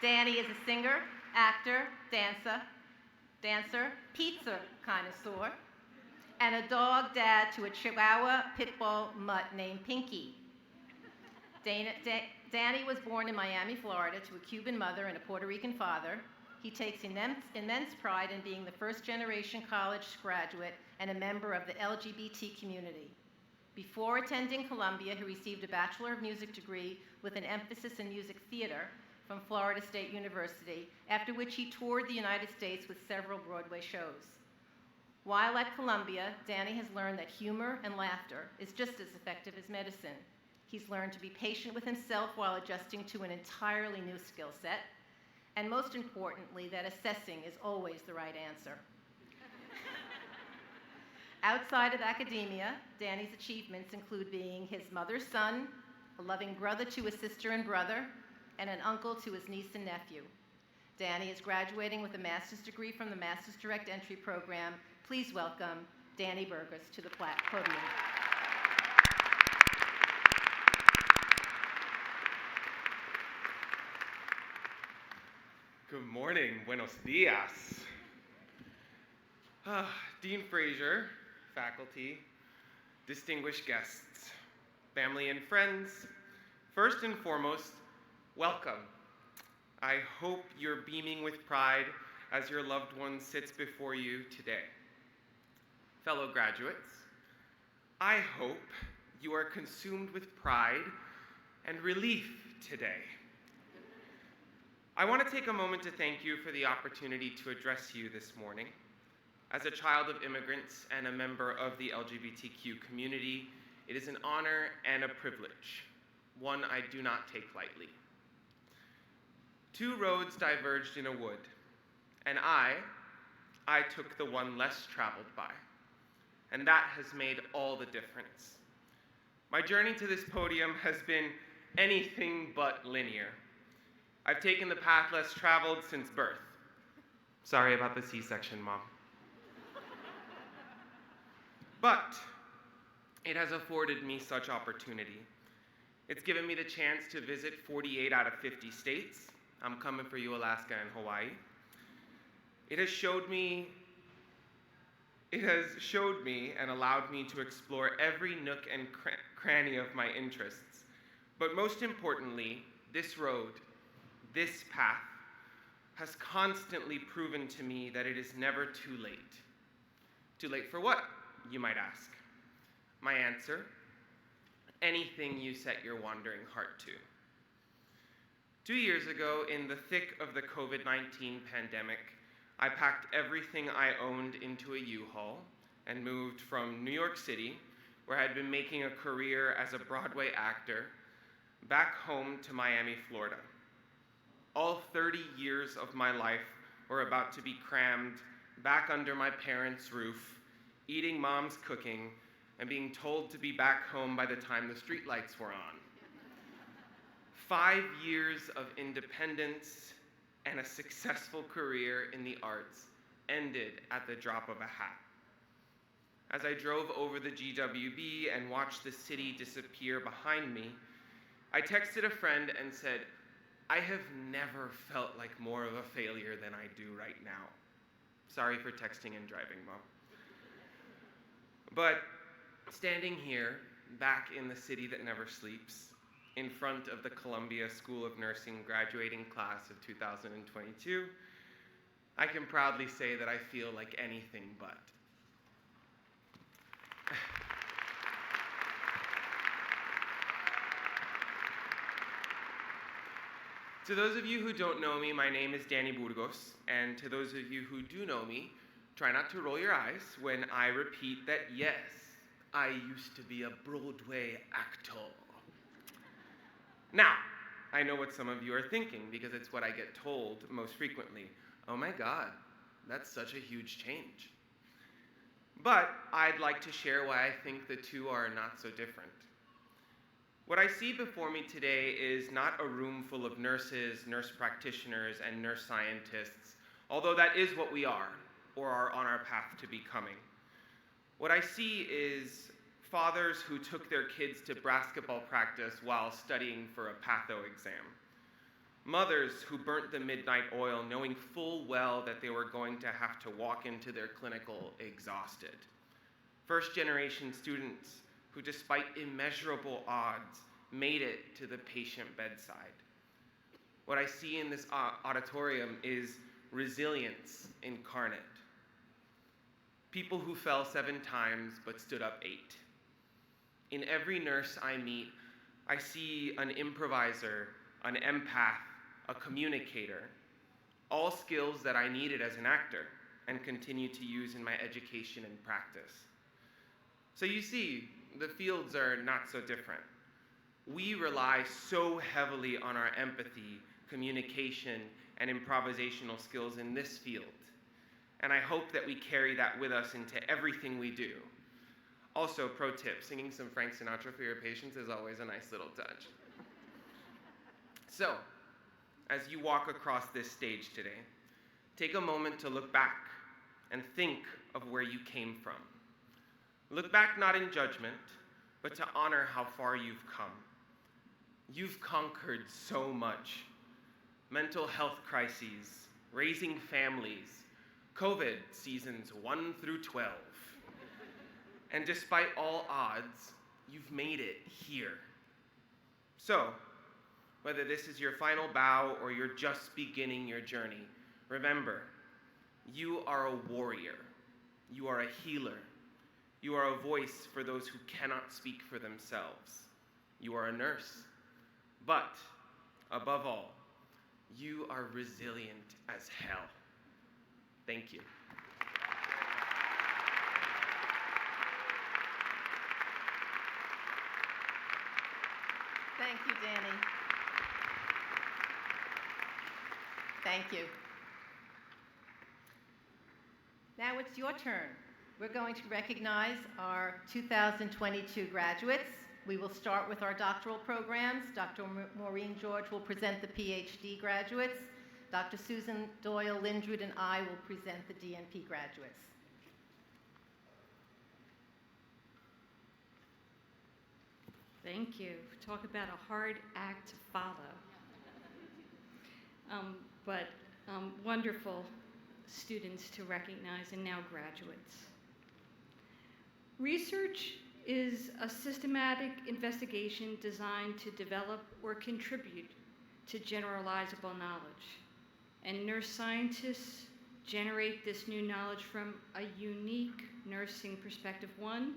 Danny is a singer, actor, dancer, pizza connoisseur, and a dog dad to a Chihuahua pit bull mutt named Pinky. Danny was born in Miami, Florida, to a Cuban mother and a Puerto Rican father. He takes immense pride in being the first-generation college graduate and a member of the LGBT community. Before attending Columbia, he received a Bachelor of Music degree with an emphasis in music theater from Florida State University, after which he toured the United States with several Broadway shows. While at Columbia, Danny has learned that humor and laughter is just as effective as medicine. He's learned to be patient with himself while adjusting to an entirely new skill set. And most importantly, that assessing is always the right answer. Outside of academia, Danny's achievements include being his mother's son, a loving brother to his sister and brother, and an uncle to his niece and nephew. Danny is graduating with a master's degree from the Master's Direct Entry program. Please welcome Danny Burgess to the podium. Good morning, buenos dias. Dean Fraser, faculty, distinguished guests, family and friends, first and foremost, welcome. I hope you're beaming with pride as your loved one sits before you today. Fellow graduates, I hope you are consumed with pride and relief today. I want to take a moment to thank you for the opportunity to address you this morning. As a child of immigrants and a member of the LGBTQ community, it is an honor and a privilege, one I do not take lightly. Two roads diverged in a wood, and I took the one less traveled by, and that has made all the difference. My journey to this podium has been anything but linear. I've taken the path less traveled since birth. Sorry about the C-section, Mom. But it has afforded me such opportunity. It's given me the chance to visit 48 out of 50 states. I'm coming for you, Alaska and Hawaii. It has showed me and allowed me to explore every nook and cranny of my interests. But most importantly, this road, this path, has constantly proven to me that it is never too late. Too late for what, you might ask? My answer, anything you set your wandering heart to. 2 years ago, in the thick of the COVID-19 pandemic, I packed everything I owned into a U-Haul and moved from New York City, where I had been making a career as a Broadway actor, back home to Miami, Florida. All 30 years of my life were about to be crammed back under my parents' roof, eating Mom's cooking, and being told to be back home by the time the streetlights were on. 5 years of independence and a successful career in the arts ended at the drop of a hat. As I drove over the GWB and watched the city disappear behind me, I texted a friend and said, I have never felt like more of a failure than I do right now. Sorry for texting and driving, Mom. But standing here, back in the city that never sleeps, in front of the Columbia School of Nursing graduating class of 2022, I can proudly say that I feel like anything but. To those of you who don't know me, my name is Danny Burgos, and to those of you who do know me, try not to roll your eyes when I repeat that yes, I used to be a Broadway actor. Now, I know what some of you are thinking because it's what I get told most frequently. Oh my God, that's such a huge change. But I'd like to share why I think the two are not so different. What I see before me today is not a room full of nurses, nurse practitioners, and nurse scientists, although that is what we are, or are on our path to becoming. What I see is fathers who took their kids to basketball practice while studying for a patho exam. Mothers who burnt the midnight oil knowing full well that they were going to have to walk into their clinical exhausted. First-generation students who, despite immeasurable odds, made it to the patient bedside. What I see in this auditorium is resilience incarnate. People who fell 7 times but stood up 8. In every nurse I meet, I see an improviser, an empath, a communicator, all skills that I needed as an actor and continue to use in my education and practice. So you see, the fields are not so different. we rely so heavily on our empathy, communication, and improvisational skills in this field. And I hope that we carry that with us into everything we do. Also, pro tip, singing some Frank Sinatra for your patients is always a nice little touch. So, as you walk across this stage today, take a moment to look back and think of where you came from. Look back not in judgment, but to honor how far you've come. You've conquered so much. Mental health crises, raising families, COVID seasons 1 through 12. And despite all odds, you've made it here. So, whether this is your final bow or you're just beginning your journey, remember, you are a warrior. You are a healer. You are a voice for those who cannot speak for themselves. You are a nurse. But, above all, you are resilient as hell. Thank you. Thank you, Danny. Thank you. Now it's your turn. We're going to recognize our 2022 graduates. We will start with our doctoral programs. Dr. Maureen George will present the PhD graduates. Dr. Susan Doyle Lindrud and I will present the DNP graduates. Thank you. Talk about a hard act to follow. But wonderful students to recognize and now graduates. Research is a systematic investigation designed to develop or contribute to generalizable knowledge. And nurse scientists generate this new knowledge from a unique nursing perspective, one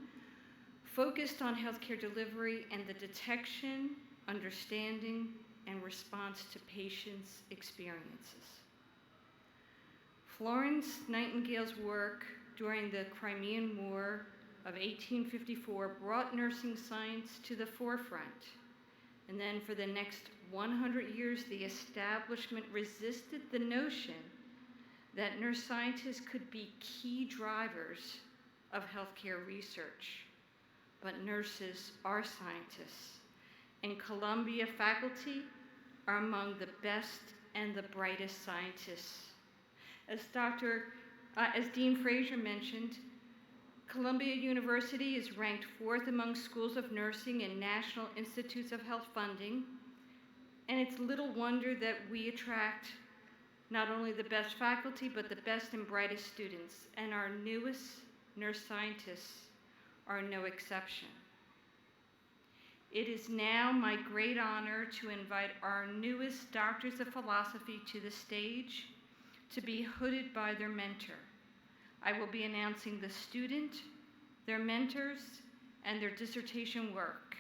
focused on healthcare delivery and the detection, understanding, and response to patients' experiences. Florence Nightingale's work during the Crimean War of 1854 brought nursing science to the forefront. And then for the next 100 years, the establishment resisted the notion that nurse scientists could be key drivers of healthcare research. But nurses are scientists, and Columbia faculty are among the best and the brightest scientists. As Dean Fraser mentioned, Columbia University is ranked 4th among schools of nursing in National Institutes of Health funding, and it's little wonder that we attract not only the best faculty, but the best and brightest students, and our newest nurse scientists are no exception. It is now my great honor to invite our newest doctors of philosophy to the stage to be hooded by their mentor. I will be announcing the student, their mentors, and their dissertation work.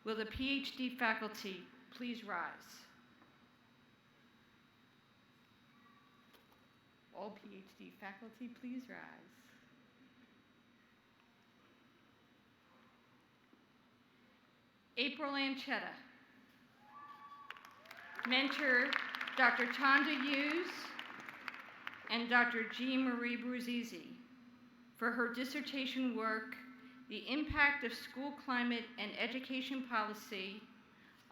Will the PhD faculty please rise? All PhD faculty, please rise. April Anchetta. Mentor Dr. Chanda Hughes and Dr. Jean Marie Bruzizi for her dissertation work, The Impact of School Climate and Education Policy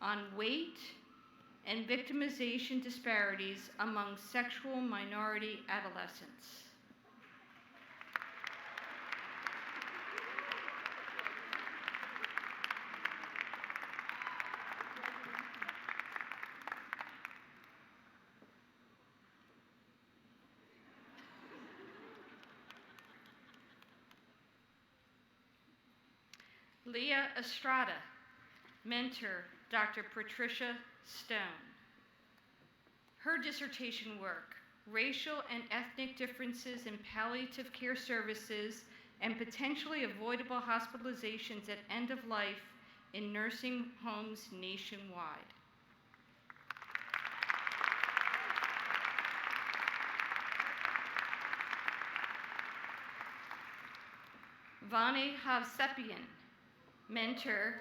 on Weight and Victimization Disparities Among Sexual Minority Adolescents. Leah Estrada, mentor Dr. Patricia Stone. Her dissertation work, Racial and Ethnic Differences in Palliative Care Services and Potentially Avoidable Hospitalizations at End of Life in Nursing Homes Nationwide. Vani Havsepian, mentor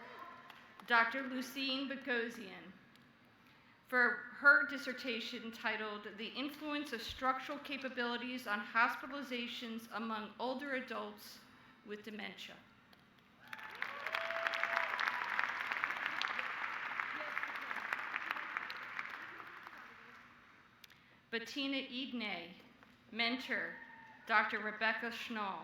Dr. Lucine Bogosian, for her dissertation titled The Influence of Structural Capabilities on Hospitalizations Among Older Adults with Dementia. Bettina Edney, mentor, Dr. Rebecca Schnall.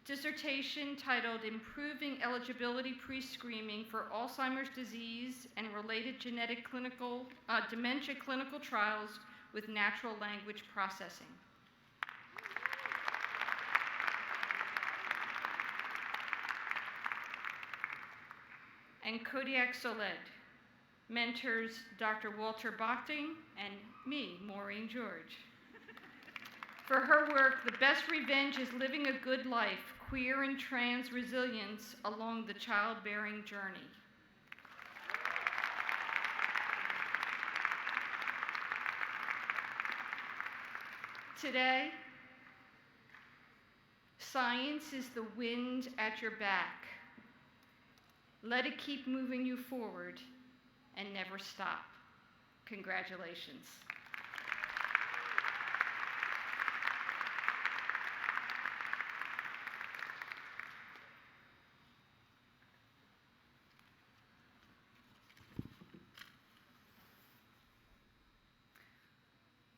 Dissertation titled Improving Eligibility Pre-Screening for Alzheimer's Disease and Related Genetic Dementia Clinical Trials with Natural Language Processing. And Kodiak Soled, mentors Dr. Walter Bochting and me, Maureen George. For her work, The Best Revenge is Living a Good Life, Queer and Trans Resilience Along the Childbearing Journey. Today, science is the wind at your back. Let it keep moving you forward and never stop. Congratulations.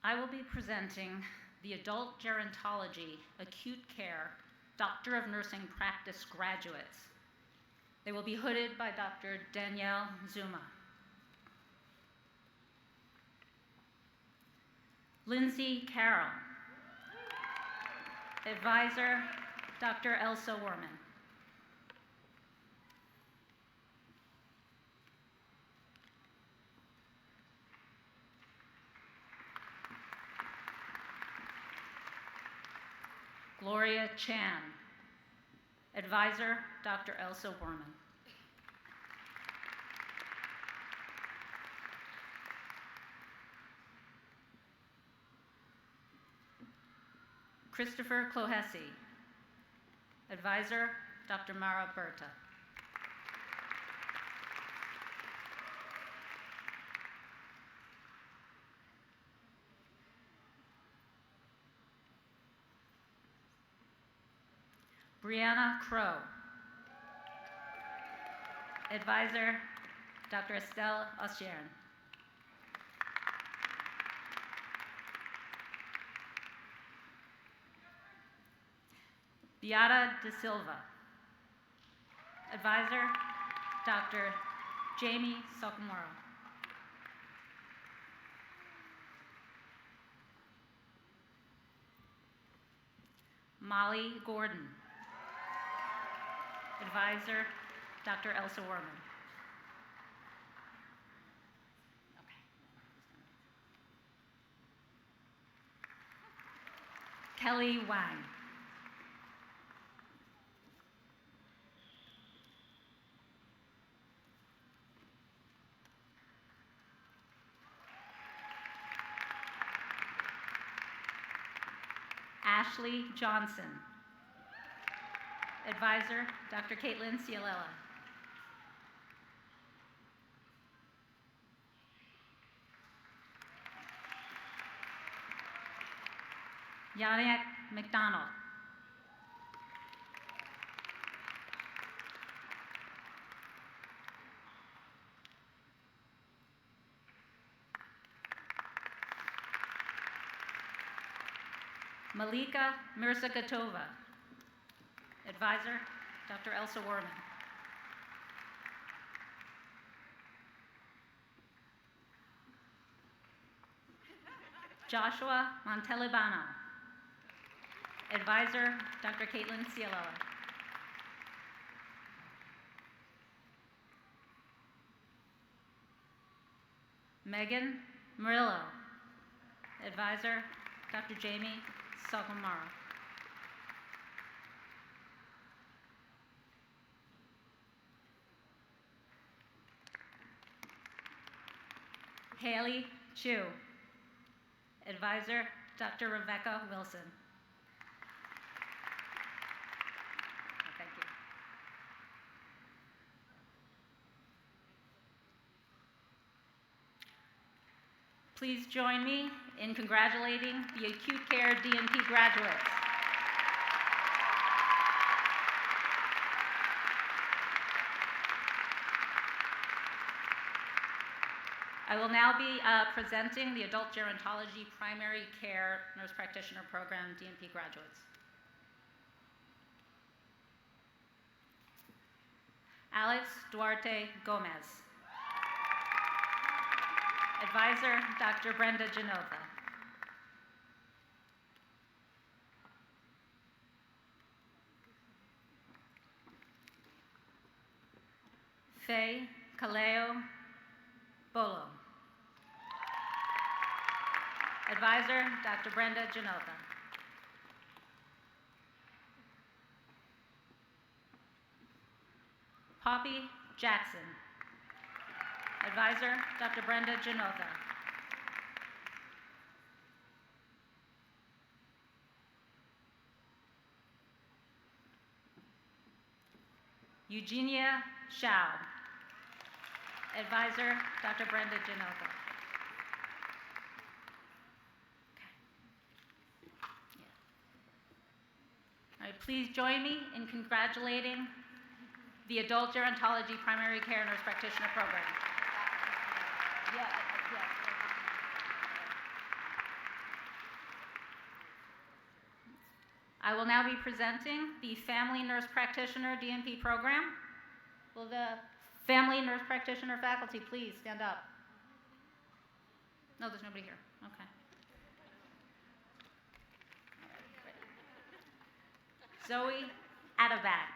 I will be presenting the Adult Gerontology Acute Care Doctor of Nursing Practice graduates. They will be hooded by Dr. Danielle Zuma. Lindsay Carroll. Advisor, Dr. Elsa Werman. Gloria Chan. Advisor, Dr. Elsa Werman. Christopher Clohessy. Advisor, Dr. Mara Berta. Brianna Crow. Advisor, Dr. Estelle Osierin. Beata De Silva. Advisor, Dr. Jamie Sokumoro. Molly Gordon. Advisor, Dr. Elsa Werman. Okay. Kelly Wang. Ashley Johnson. Advisor, Dr. Caitlin Cialella. Yannick McDonald. Malika Mirsakatova. Advisor, Dr. Elsa Werman. Joshua Montelibano. Advisor, Dr. Caitlin Cialella. Megan Murillo. Advisor, Dr. Jamie Sokumara. Haley Chu. Advisor, Dr. Rebecca Wilson. Thank you. Please join me in congratulating the acute care DNP graduates. I will now be presenting the Adult Gerontology Primary Care Nurse Practitioner Program DNP graduates. Alex Duarte Gomez. Advisor, Dr. Brenda Genova. Faye Kaleo Bolo. Advisor, Dr. Brenda Genova. Poppy Jackson. Advisor, Dr. Brenda Genova. Eugenia Shao. Advisor, Dr. Brenda Genova. All right, please join me in congratulating the Adult Gerontology Primary Care Nurse Practitioner Program. I will now be presenting the Family Nurse Practitioner DNP program. Will the Family Nurse Practitioner faculty please stand up? No, there's nobody here. Okay. Zoe Adebat.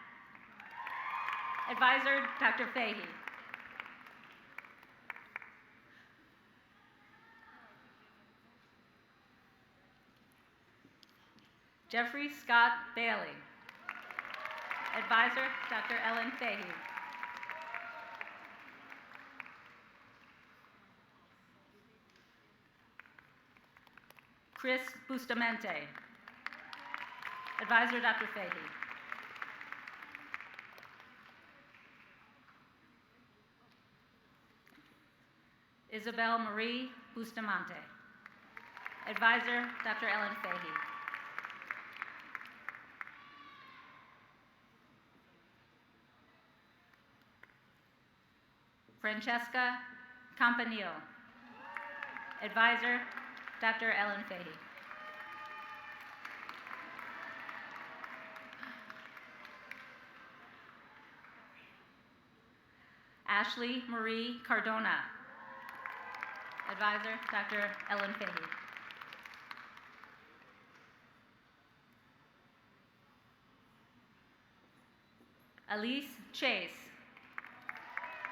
Advisor, Dr. Fahey. Jeffrey Scott Bailey. Advisor, Dr. Ellen Fahey. Chris Bustamante. Advisor, Dr. Fahey. Isabel Marie Bustamante. Advisor, Dr. Ellen Fahey. Francesca Campanile. Advisor, Dr. Ellen Fahey. Ashley Marie Cardona. Advisor, Dr. Ellen Fahey. Elise Chase.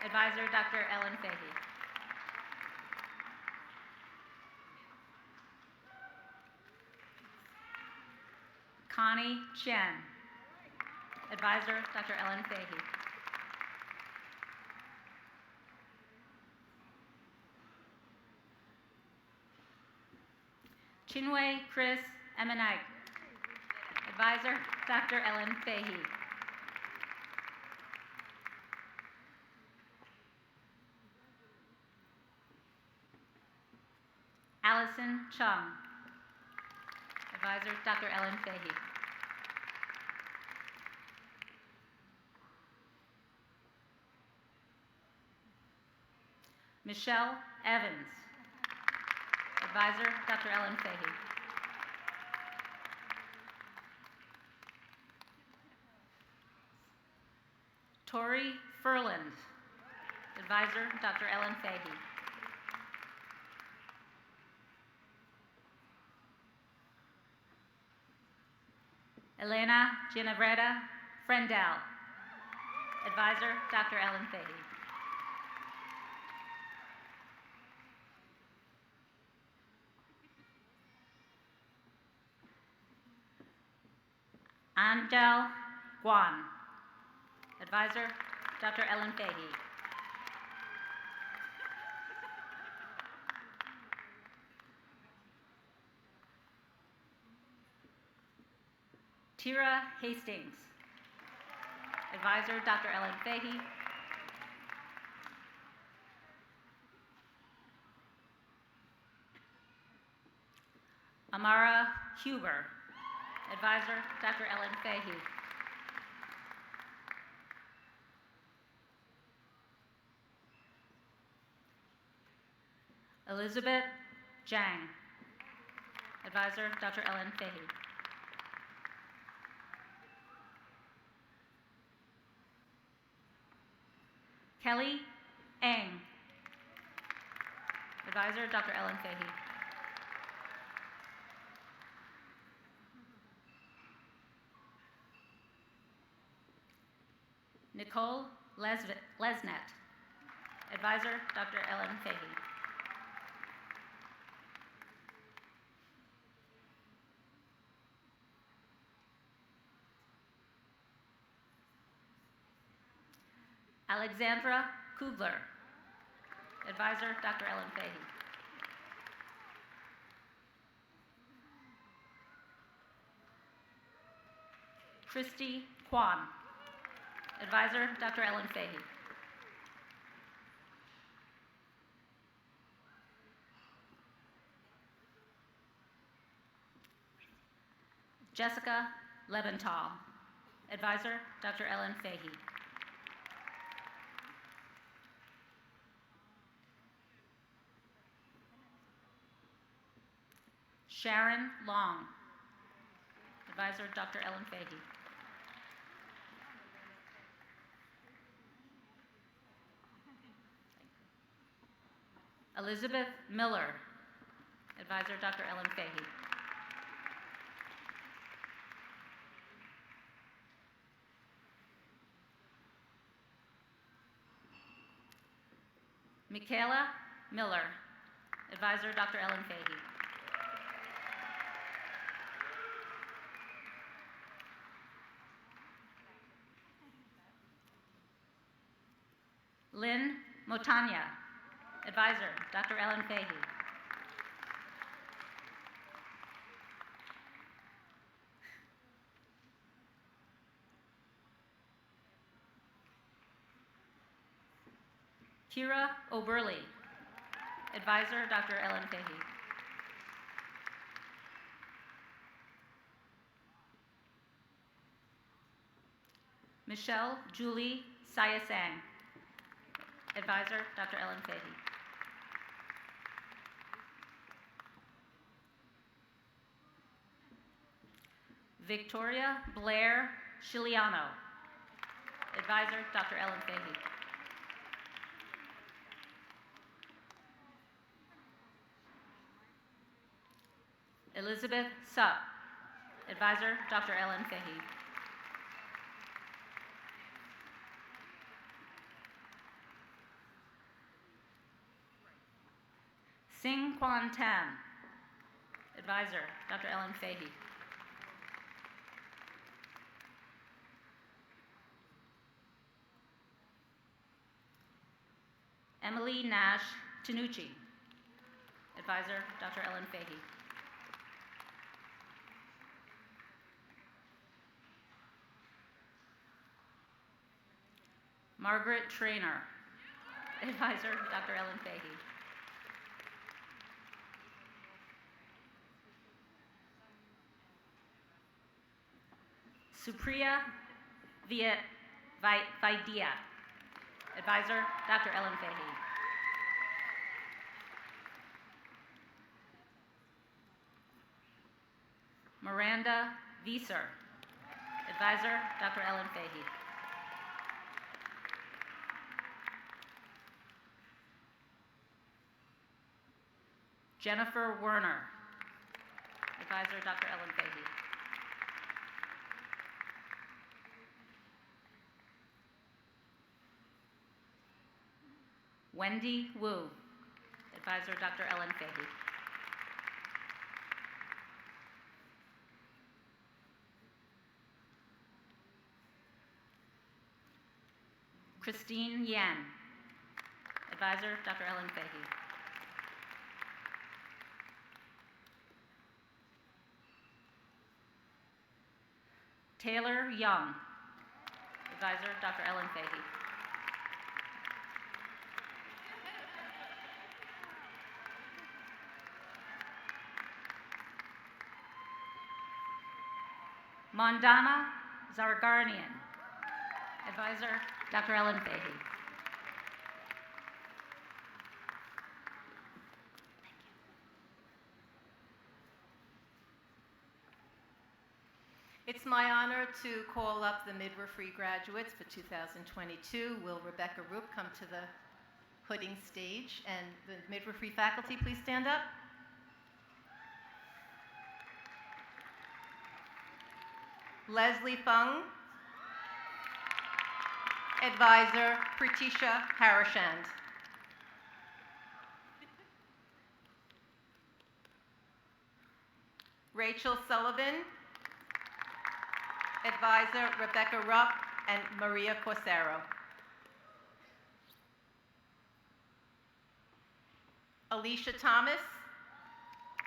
Advisor, Dr. Ellen Fahey. Connie Chen. Advisor, Dr. Ellen Fahey. Chinwe Chris Emenike. Advisor, Dr. Ellen Fahey. Allison Chung. Advisor, Dr. Ellen Fahey. Michelle Evans. Advisor, Dr. Ellen Fahey. Tori Furland. Advisor, Dr. Ellen Fahey. Elena Ginevreda Frendel. Advisor, Dr. Ellen Fahey. Angel Guan. Advisor, Dr. Ellen Fahey. Tira Hastings. Advisor, Dr. Ellen Fahey. Amara Huber. Advisor, Dr. Ellen Fahey. Elizabeth Jang. Advisor, Dr. Ellen Fahey. Kelly Eng. Advisor, Dr. Ellen Fahey. Nicole Lesnet. Advisor, Dr. Ellen Fahey. Alexandra Kugler. Advisor, Dr. Ellen Fahey. Christy Kwan. Advisor, Dr. Ellen Fahey. Jessica Leventhal. Advisor, Dr. Ellen Fahey. Sharon Long. Advisor, Dr. Ellen Fahey. Elizabeth Miller. Advisor, Dr. Ellen Fahey. Michaela Miller. Advisor, Dr. Ellen Fahey. Lynn Motanya. Advisor, Dr. Ellen Fahey. Kira Oberle. Advisor, Dr. Ellen Fahey. Michelle Julie Sayasang. Advisor, Dr. Ellen Fahey. Victoria Blair Chiliano. Advisor, Dr. Ellen Fahey. Elizabeth Supp. Advisor, Dr. Ellen Fahey. Sing Quan Tan. Advisor, Dr. Ellen Fahey. Emily Nash Tanucci. Advisor, Dr. Ellen Fahey. Margaret Trainer. Advisor, Dr. Ellen Fahey. Supriya Vaidya. Advisor, Dr. Ellen Fahey. Miranda Vieser. Advisor, Dr. Ellen Fahey. Jennifer Werner. Advisor, Dr. Ellen Fahey. Wendy Wu. Advisor, Dr. Ellen Fahey. Christine Yan. Advisor, Dr. Ellen Fahey. Taylor Young. Advisor, Dr. Ellen Fahey. Mandana Zargarnian. Advisor, Dr. Ellen Fahey. It's my honor to call up the midwifery graduates for 2022. Will Rebecca Roop come to the hooding stage? And the midwifery faculty, please stand up. Leslie Fung. Advisor, Pratisha Harishand. Rachel Sullivan. Advisor, Rebecca Rupp and Maria Corsaro. Alicia Thomas.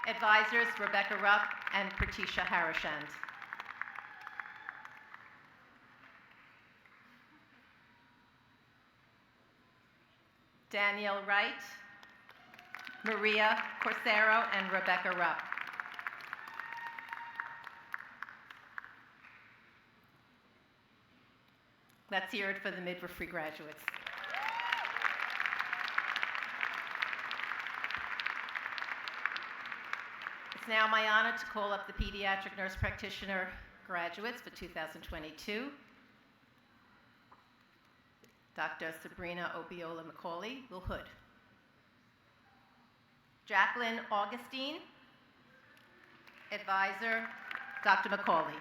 Advisors, Rebecca Rupp and Pratisha Harishand. Danielle Wright, Maria Corsaro and Rebecca Rupp. Let's hear it for the midwifery graduates. It's now my honor to call up the pediatric nurse practitioner graduates for 2022. Dr. Sabrina Obiola McCauley, Will Hood. Jacqueline Augustine, Advisor, Dr. McCauley.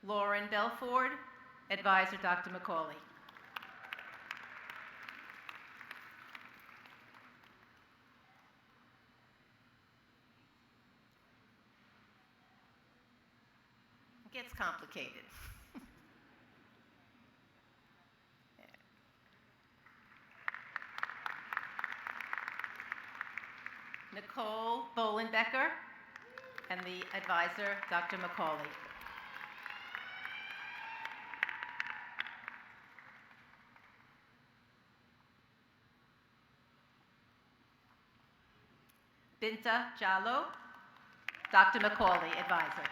Lauren Belford, Advisor, Dr. McCauley. It gets complicated. Nicole Bolenbecker, and the advisor, Dr. McCauley. Binta Jallo, Dr. McCauley, advisor.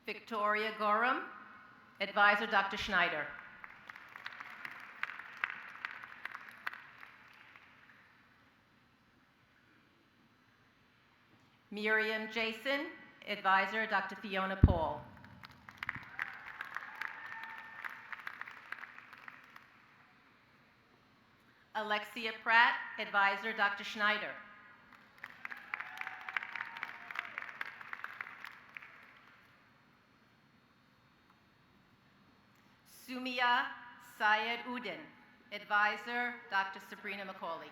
Victoria Gorham, advisor, Dr. Schneider. Miriam Jason, advisor, Dr. Fiona Paul. Alexia Pratt, advisor, Dr. Schneider. Sumia Syed Udin, advisor, Dr. Sabrina McCauley.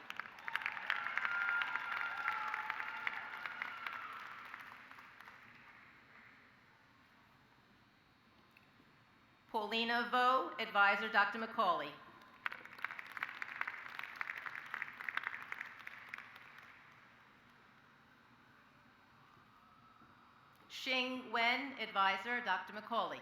Paulina Vo, advisor, Dr. McCauley. Xing Wen, advisor, Dr. McCauley.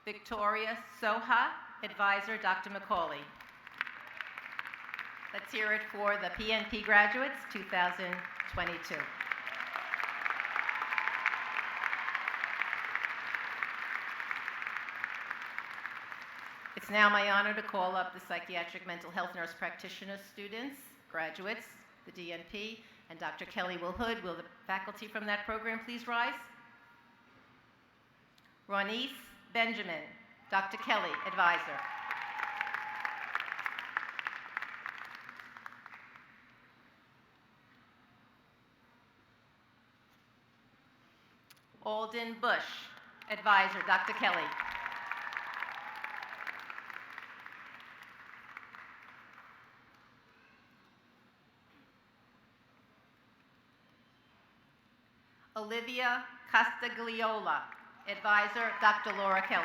Victoria Soha, advisor, Dr. McCauley. Let's hear it for the PNP graduates, 2022. It's now my honor to call up the psychiatric mental health nurse practitioner students, graduates, the DNP, and Dr. Kelly Will Hood. Will the faculty from that program please rise? Ronise Benjamin, Dr. Kelly, advisor. Alden Bush, advisor, Dr. Kelly. Olivia Castagliola, Advisor, Dr. Laura Kelly.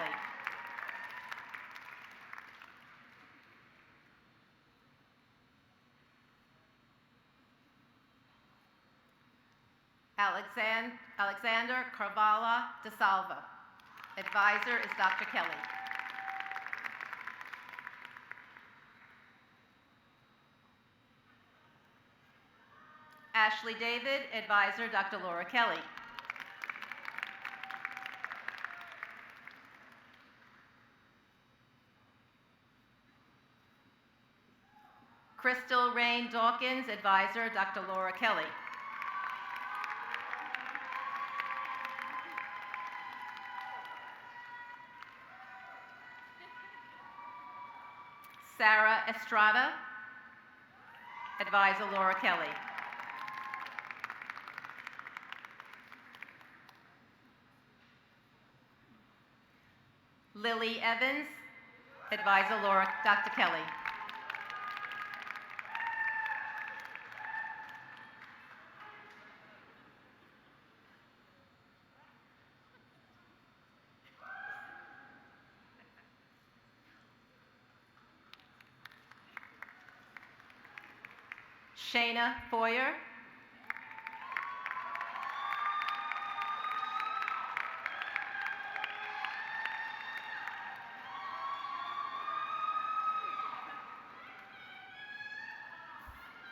Alexander Carvala de Salva. Advisor is Dr. Kelly. Ashley David, advisor, Dr. Laura Kelly. Crystal Rain Dawkins, advisor, Dr. Laura Kelly. Sarah Estrada, advisor, Laura Kelly. Lily Evans, advisor, Dr. Kelly. Shayna Foyer.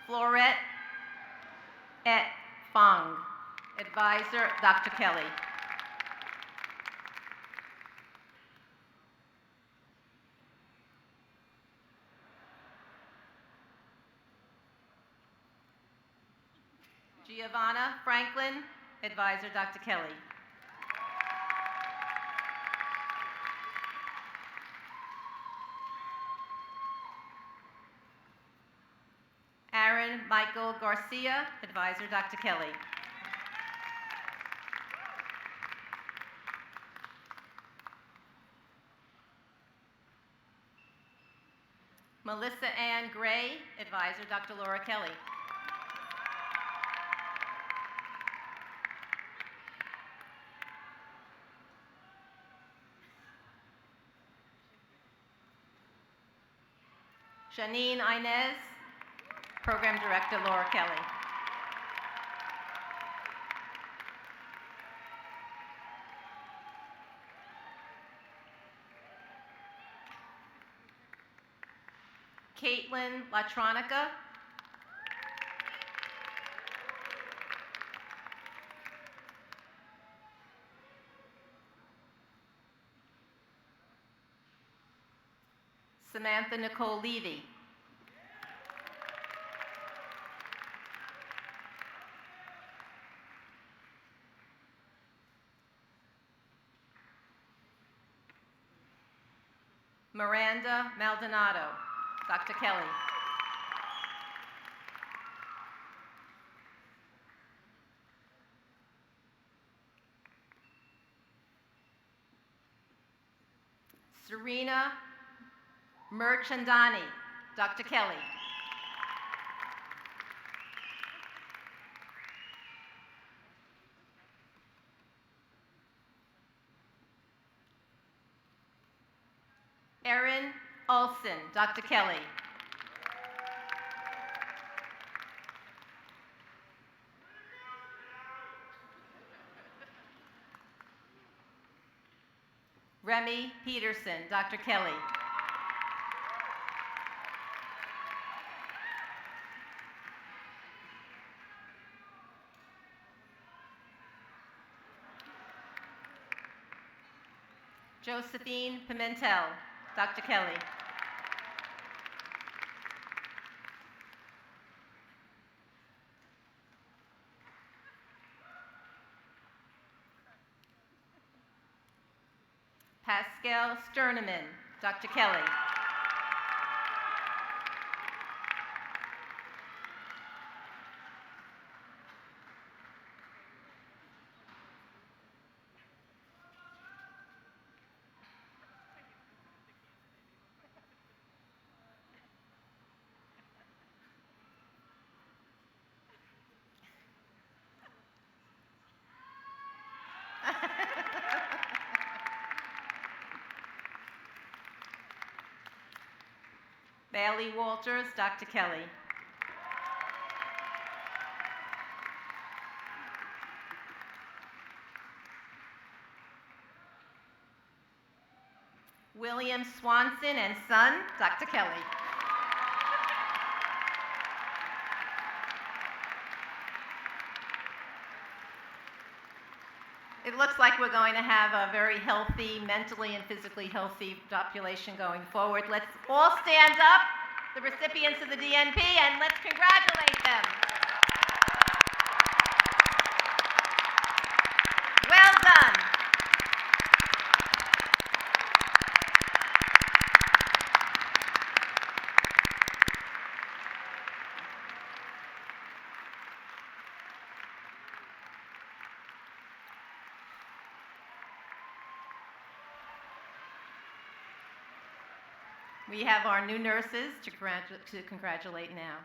Florette Et Fong, advisor, Dr. Kelly. Giovanna Franklin, advisor, Dr. Kelly. Aaron Michael Garcia, advisor, Dr. Kelly. Melissa Ann Gray, advisor, Dr. Laura Kelly. Janine Inez, program director, Laura Kelly. Caitlin Latronica. Samantha Nicole Levy. Miranda Maldonado, Dr. Kelly. Serena Merchandani, Dr. Kelly. Erin Olson, Dr. Kelly. Remy Peterson, Dr. Kelly. Josephine Pimentel, Dr. Kelly. Pascal Sterneman, Dr. Kelly. Bailey Walters, Dr. Kelly. William Swanson and son, Dr. Kelly. It looks like we're going to have a very healthy, mentally and physically healthy population going forward. Let's all stand up, the recipients of the DNP, and let's congratulate them. Well done. We have our new nurses to congratulate now.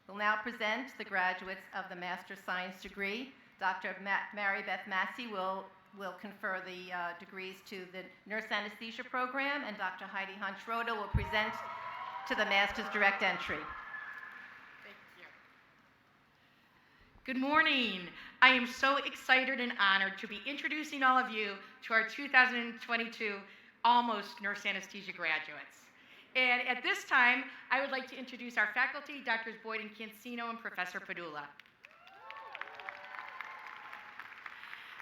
We'll now present the graduates of the Master of Science degree. Dr. Mary Beth Massey will confer the degrees to the Nurse Anesthesia Program, and Dr. Heidi Hunt-Schroeder will present to the Master's Direct Entry. Thank you. Good morning. I am so excited and honored to be introducing all of you to our 2022 almost nurse anesthesia graduates. And at this time, I would like to introduce our faculty, Drs. Boyd and Cancino and Professor Padula.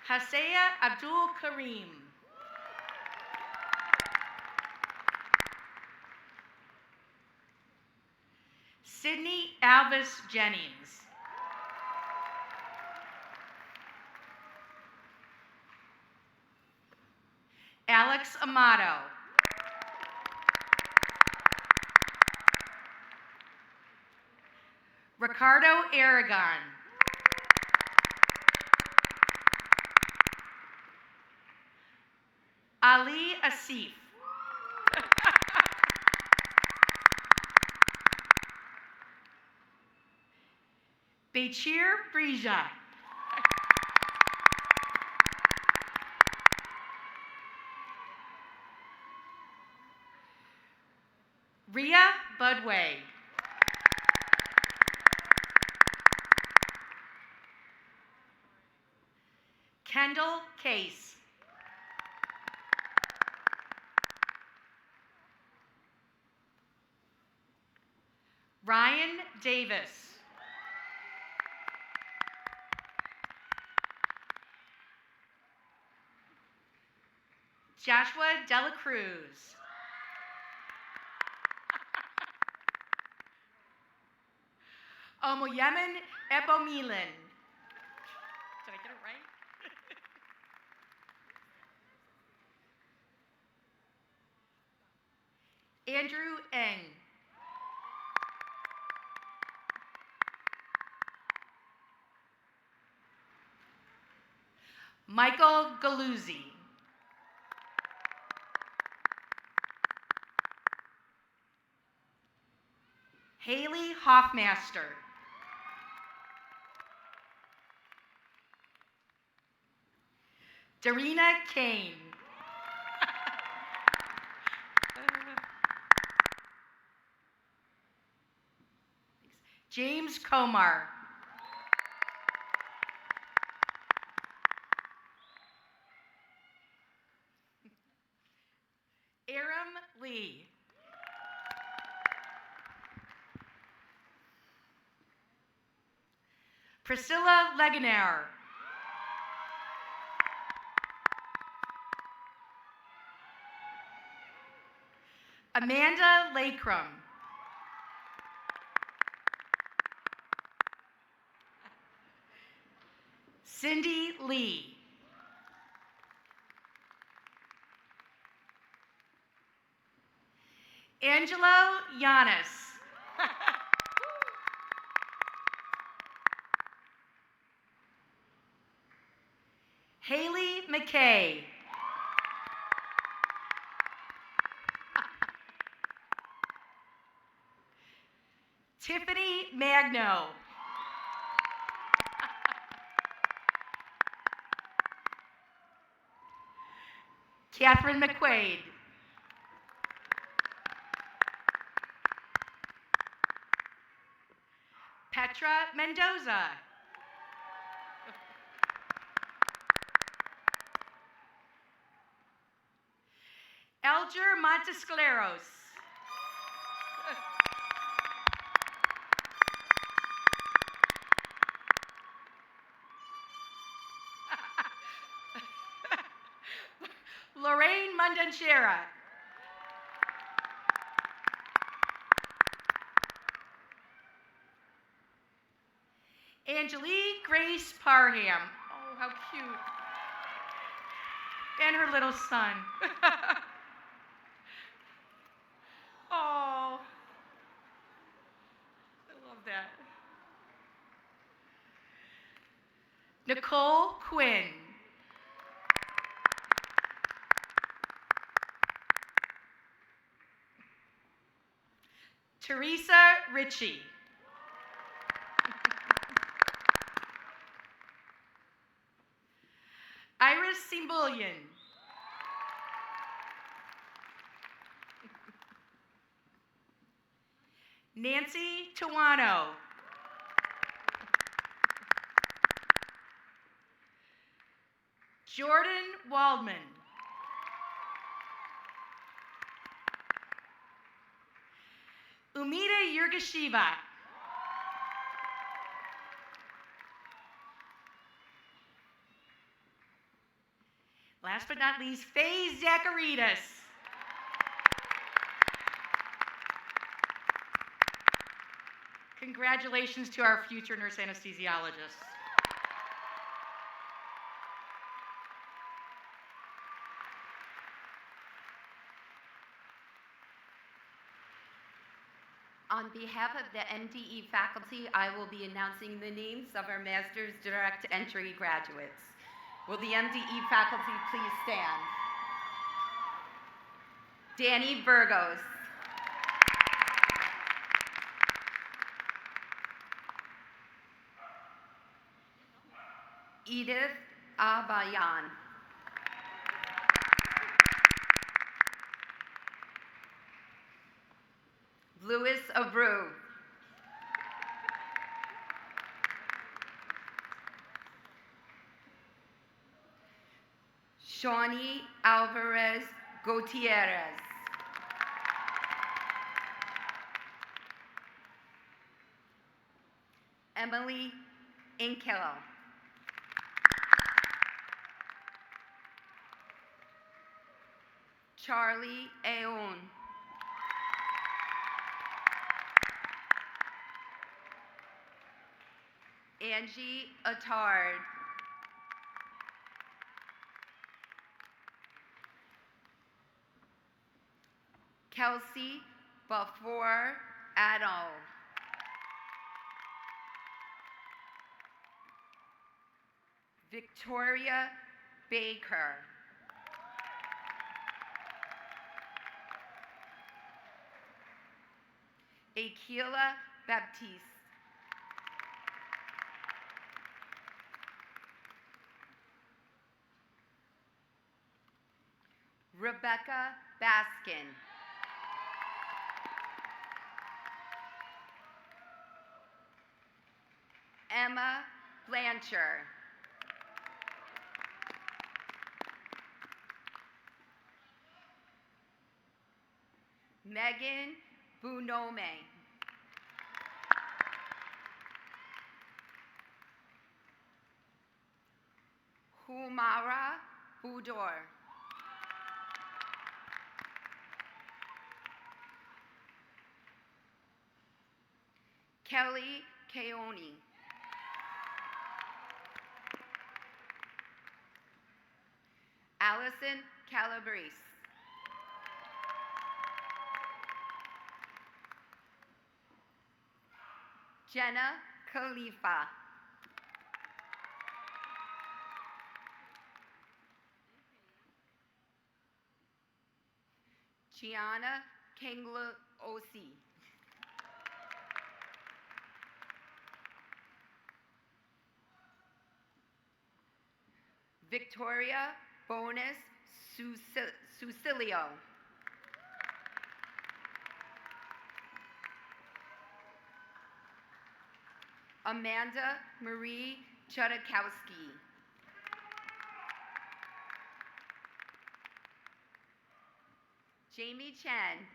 Hasea Abdul Karim. Sydney Alvis Jennings. Alex Amato. Ricardo Aragon. Ali Asif. Bechir Brija. Ria Budway. Kendall Case. Ryan Davis. Joshua Dela Cruz. Omoyemen Ebomilan. Did I get it right? Andrew Eng. Michael Galuzzi. Haley Hoffmaster. Darina Kane. James Komar. Aram Lee. Priscilla Legenair. Amanda Lakram. Cindy Lee. Angelo Yanis. Haley McKay. Tiffany Magno. Catherine McQuaid. Cleopatra Mendoza. Elger Montescleros. Lorraine Mundanchera. Angelique Grace Parham. Oh, how cute. And her little son. Oh, I love that. Nicole Quinn. Teresa Ritchie. Iris Simbullion. Nancy Tawano. Jordan Waldman. Umida Yurgashiva. Last but not least, Faye Zacharias. Congratulations to our future nurse anesthesiologists. On behalf of the MDE faculty, I will be announcing the names of our Master's Direct Entry graduates. Will the MDE faculty please stand? Danny Burgos. Edith Abayan. Louis Abreu. Shawnee Alvarez Gutierrez. Emily Inkel. Charlie Aoun. Angie Attard. Kelsey Bafour Adol. Victoria Baker. Akila Baptiste. Rebecca Baskin. Emma Blanchard. Megan Bunome. Humara Budor. Kelly Keone. Allison Calabrese. Jenna Khalifa. Gianna Kengla Osi. Victoria Bonus Susilio. Amanda Marie Chodakowski. Jamie Chen.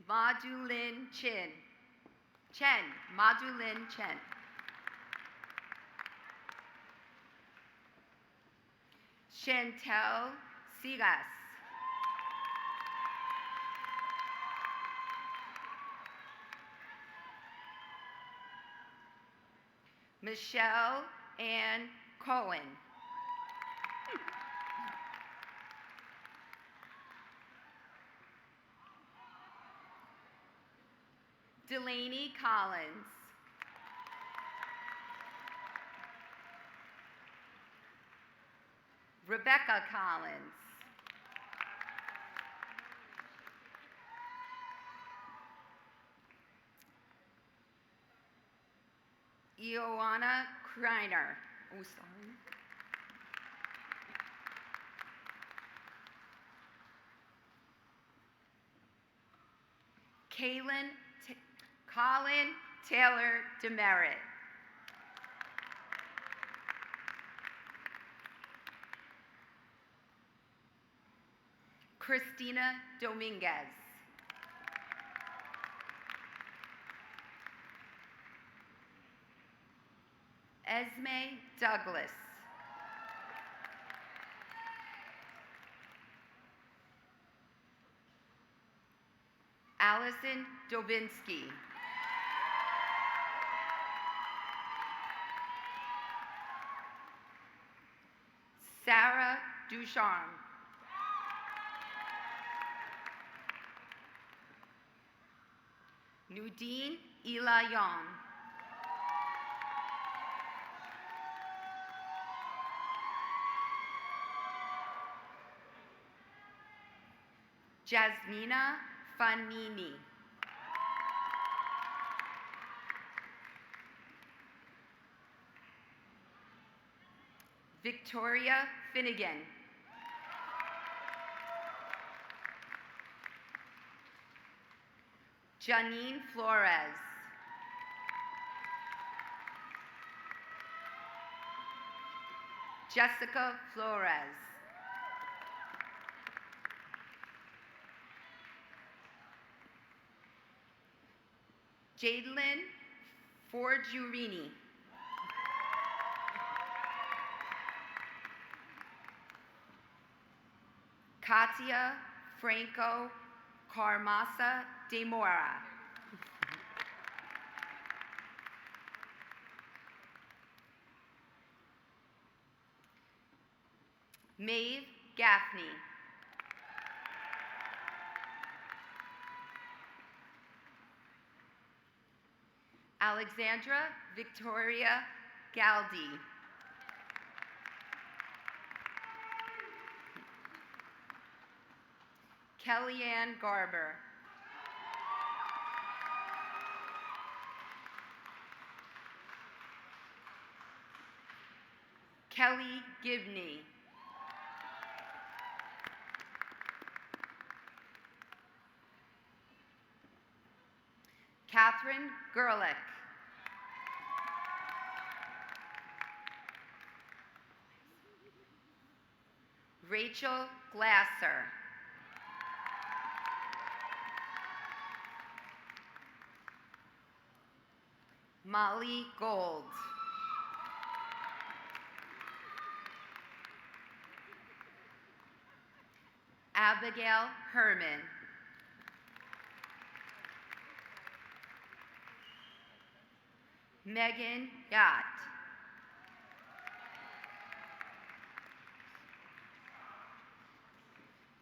Madulin Chen. Madulin Chen. Chantel Sigas. Michelle Ann Cohen. Delaney Collins. Rebecca Collins. Ioana Kreiner. Oh, sorry. Colin Taylor Demerit. Christina Dominguez. Esme Douglas. Allison Dobinsky. Sarah Ducharme. Nudine Elayon. Jasmina Fanini. Victoria Finnegan. Janine Flores. Jessica Flores. Jadelyn Forgiurini. Katia Franco Carmasa de Mora. Maeve Gaffney. Alexandra Victoria Galdi. Kellyanne Garber. Kelly Gibney. Catherine Gerlich. Rachel Glasser. Molly Gold. Abigail Herman. Megan Yacht.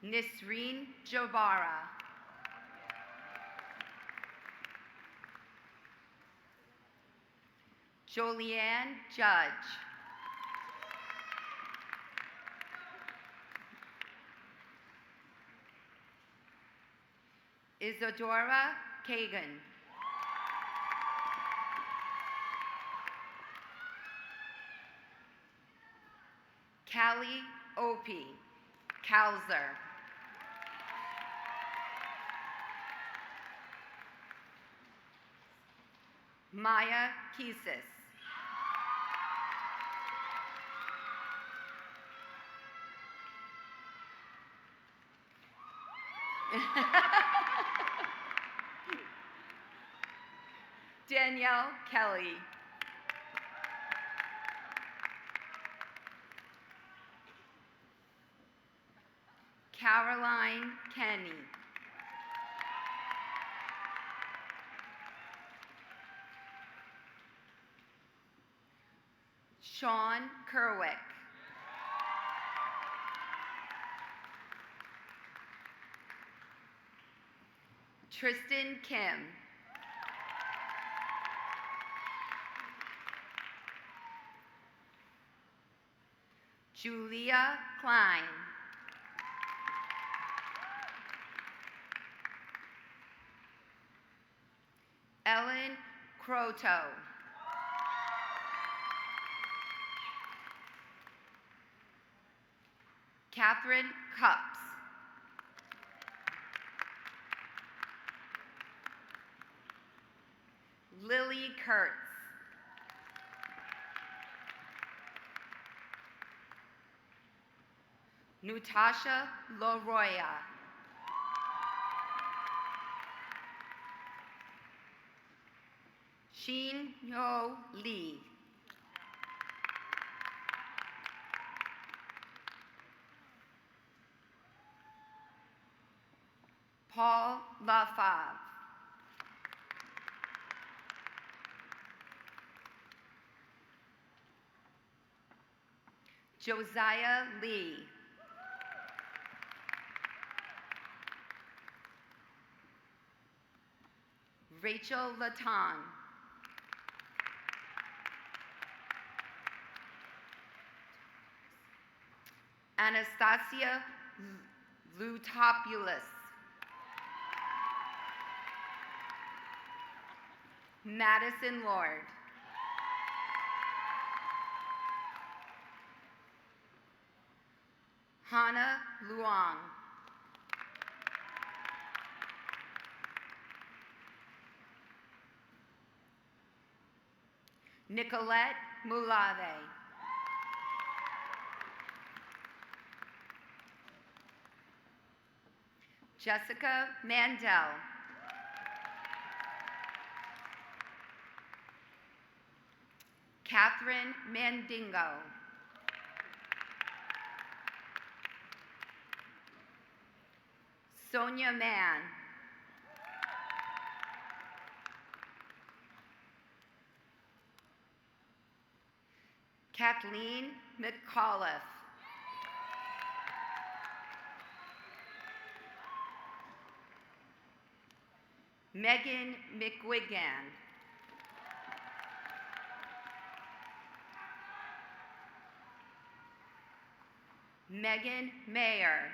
Nisreen Jabara. Jolianne Judge. Isadora Kagan. Callie Opie. Kalzer. Maya Kisis. Danielle Kelly. Caroline Kenny. Sean Kerwick. Tristan Kim. Julia Klein. Ellen Croto. Catherine Cups. Lily Kurtz. Natasha Loroya. Shin Yo Lee. Paul Lafave. Josiah Lee. Rachel Latan. Anastasia Lutopoulos. Madison Lord. Hannah Luong. Nicolette Mulave. Jessica Mandel. Catherine Mandingo. Sonia Mann. Kathleen McAuliffe. Megan McWigan. Megan Mayer.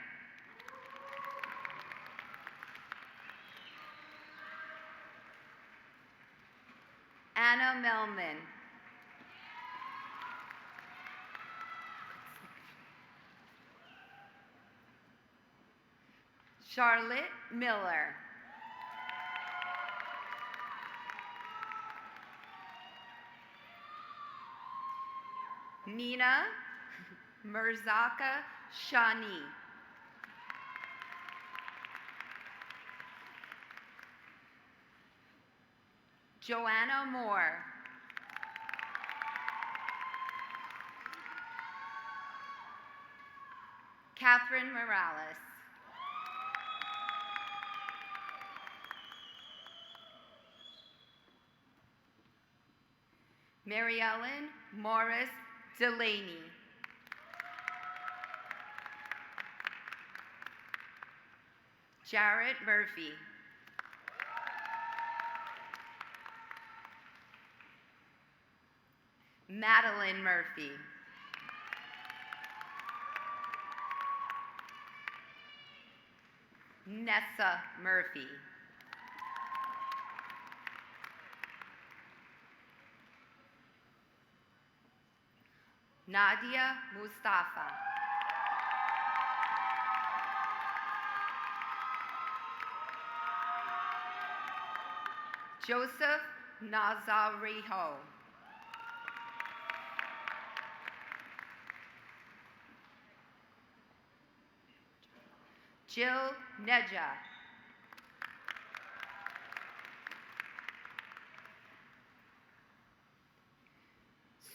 Anna Melman. Charlotte Miller. Nina Mirzaka Shani. Joanna Moore. Catherine Morales. Mary Ellen Morris Delaney. Jarrett Murphy. Madeline Murphy. Nessa Murphy. Nadia Mustafa. Joseph Nazareho. Jill Neja.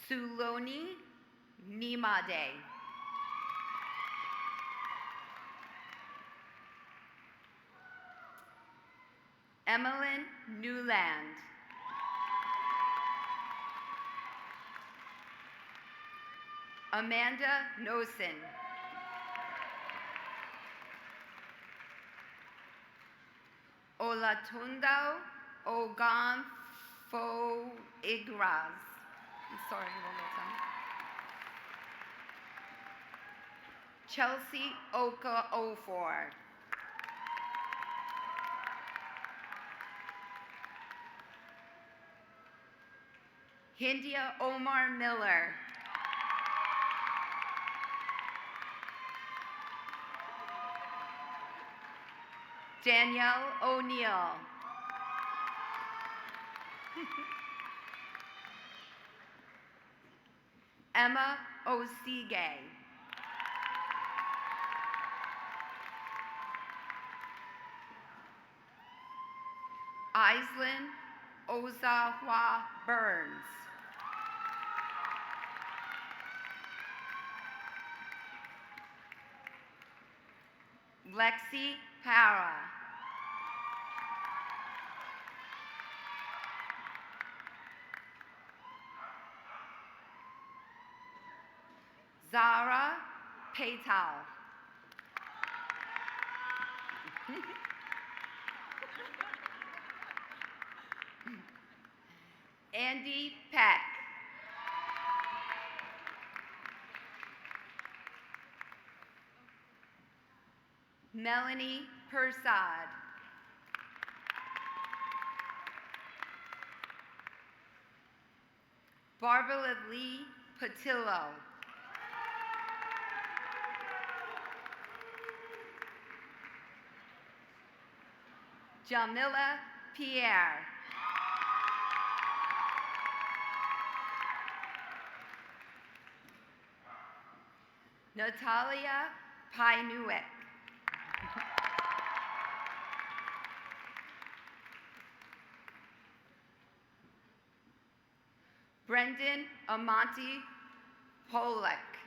Suloni Nimade. Emmeline Newland. Amanda Nosen. Olatunda Ogan Fo Igras. I'm sorry, one more time. Chelsea Oka Ofor. Hindia Omar Miller. Danielle O'Neill. Emma Osige. Aislinn Ozawa Burns. Lexi Para. Zara Paytal. Andy Peck. Melanie Persad. Barbara Lee Patillo. Jamila Pierre. Natalia Painuik. Brendan Amonte Polek.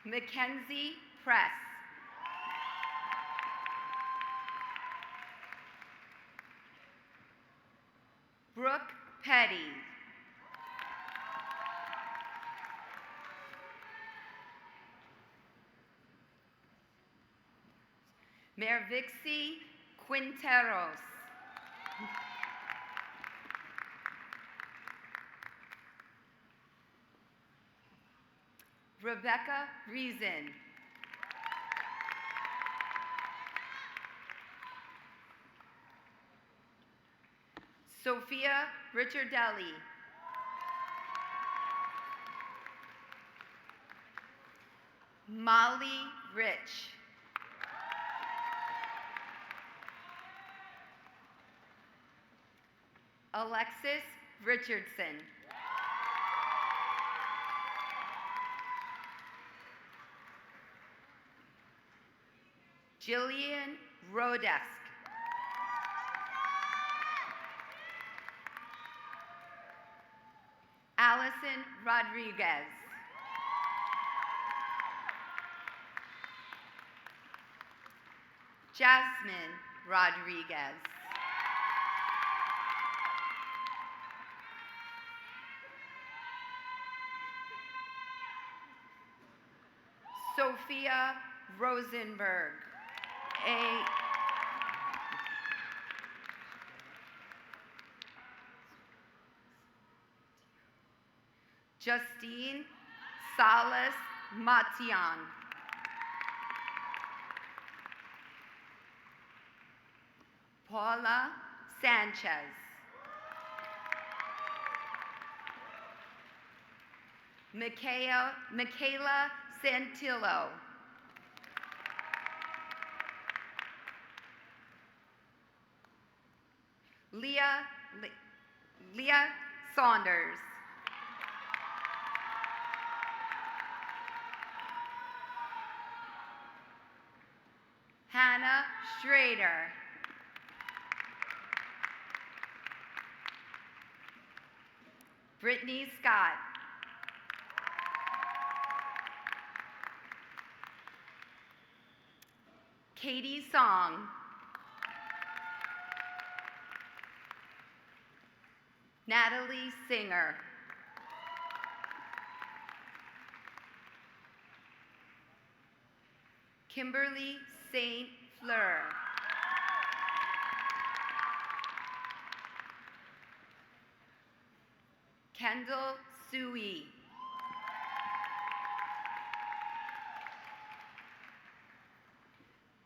Mackenzie Press. Brooke Petty. Mervixi Quinteros. Rebecca Reason. Sophia Richardelli. Molly Rich. Alexis Richardson. Jillian Rodesk. Allison Rodriguez. Jasmine Rodriguez. Sophia Rosenberg. Justine Salas Matian. Paula Sanchez. Michaela Santillo. Leah Saunders. Hannah Schrader. Brittany Scott. Katie Song. Natalie Singer. Kimberly St. Fleur. Kendall Sui.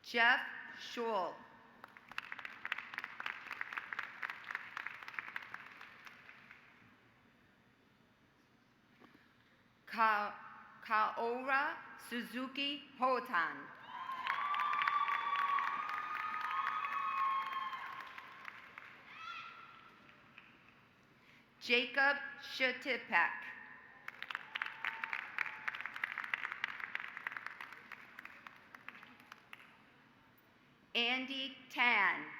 Jeff Schul. Kaora Suzuki Hotan. Jacob Shatipek. Andy Tan.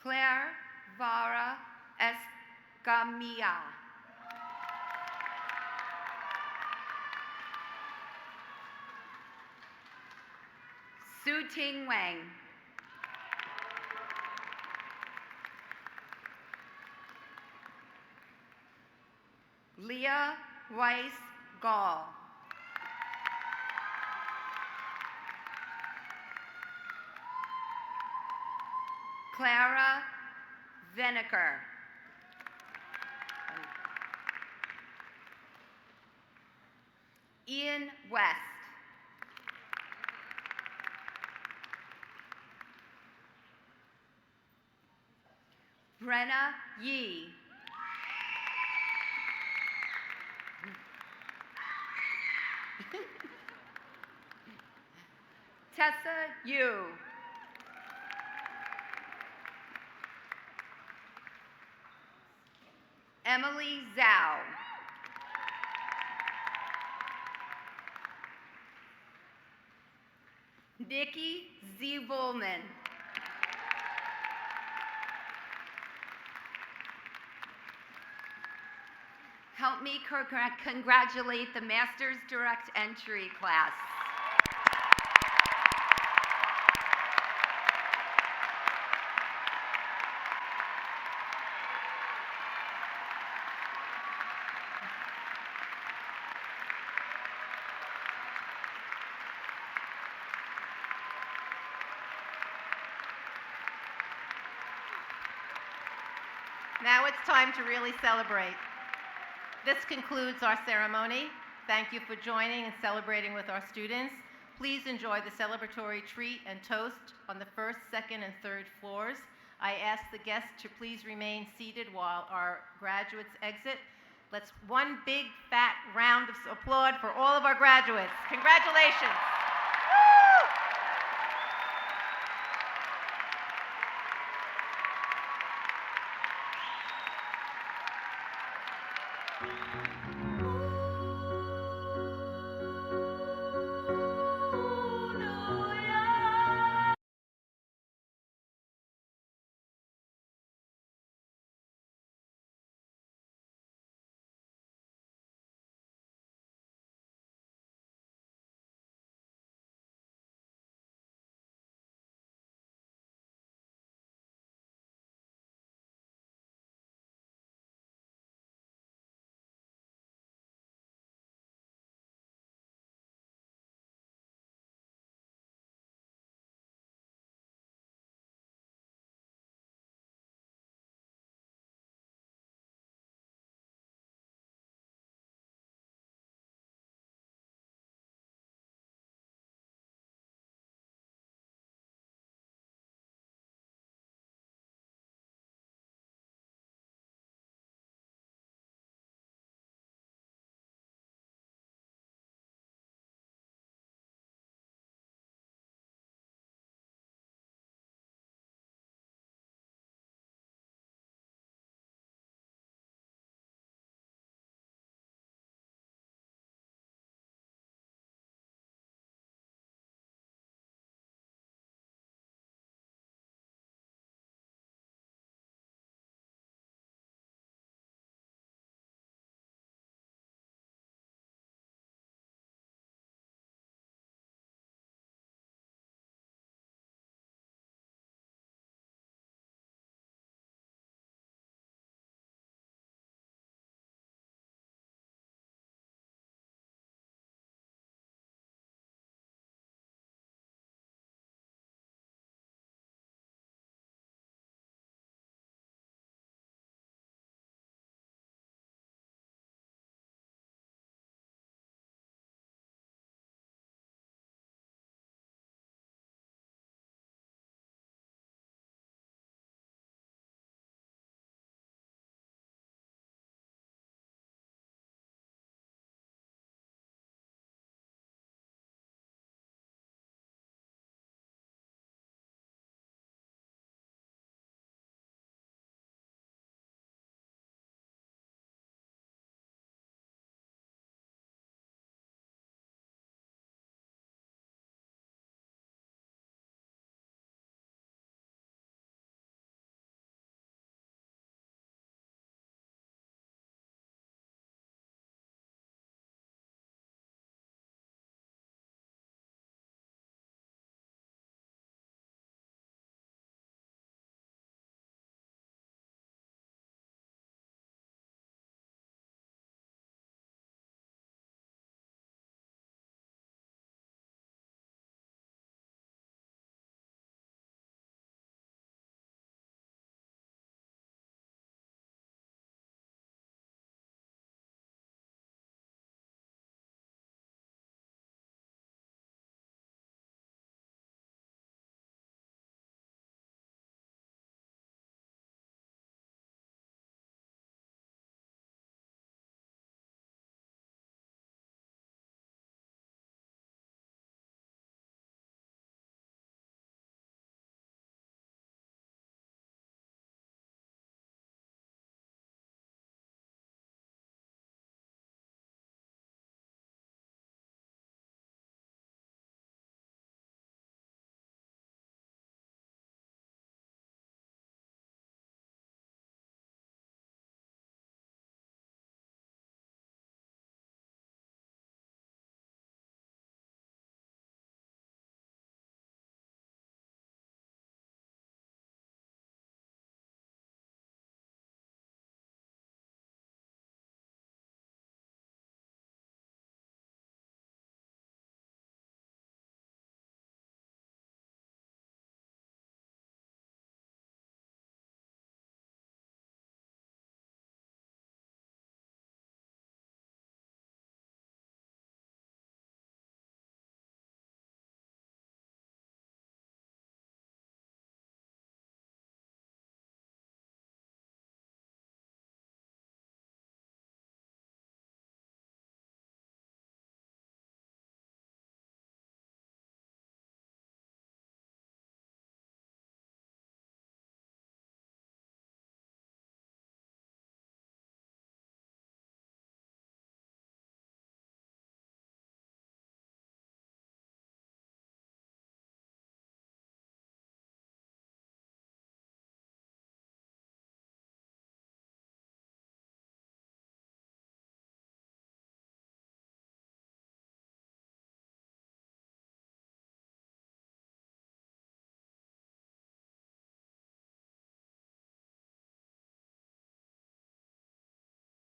Claire Vara Escamilla. Su Ting Wang. Leah Weiss Gall. Clara Veneker. Ian West. Brenna Yee. Tessa Yu. Emily Zhao. Nikki Z. Volman. Help me congratulate the Master's Direct Entry class. Now it's time to really celebrate. This concludes our ceremony. Thank you for joining and celebrating with our students. Please enjoy the celebratory treat and toast on the first, second, and third floors. I ask the guests to please remain seated while our graduates exit. Let's one big fat round of applause for all of our graduates. Congratulations. Woo!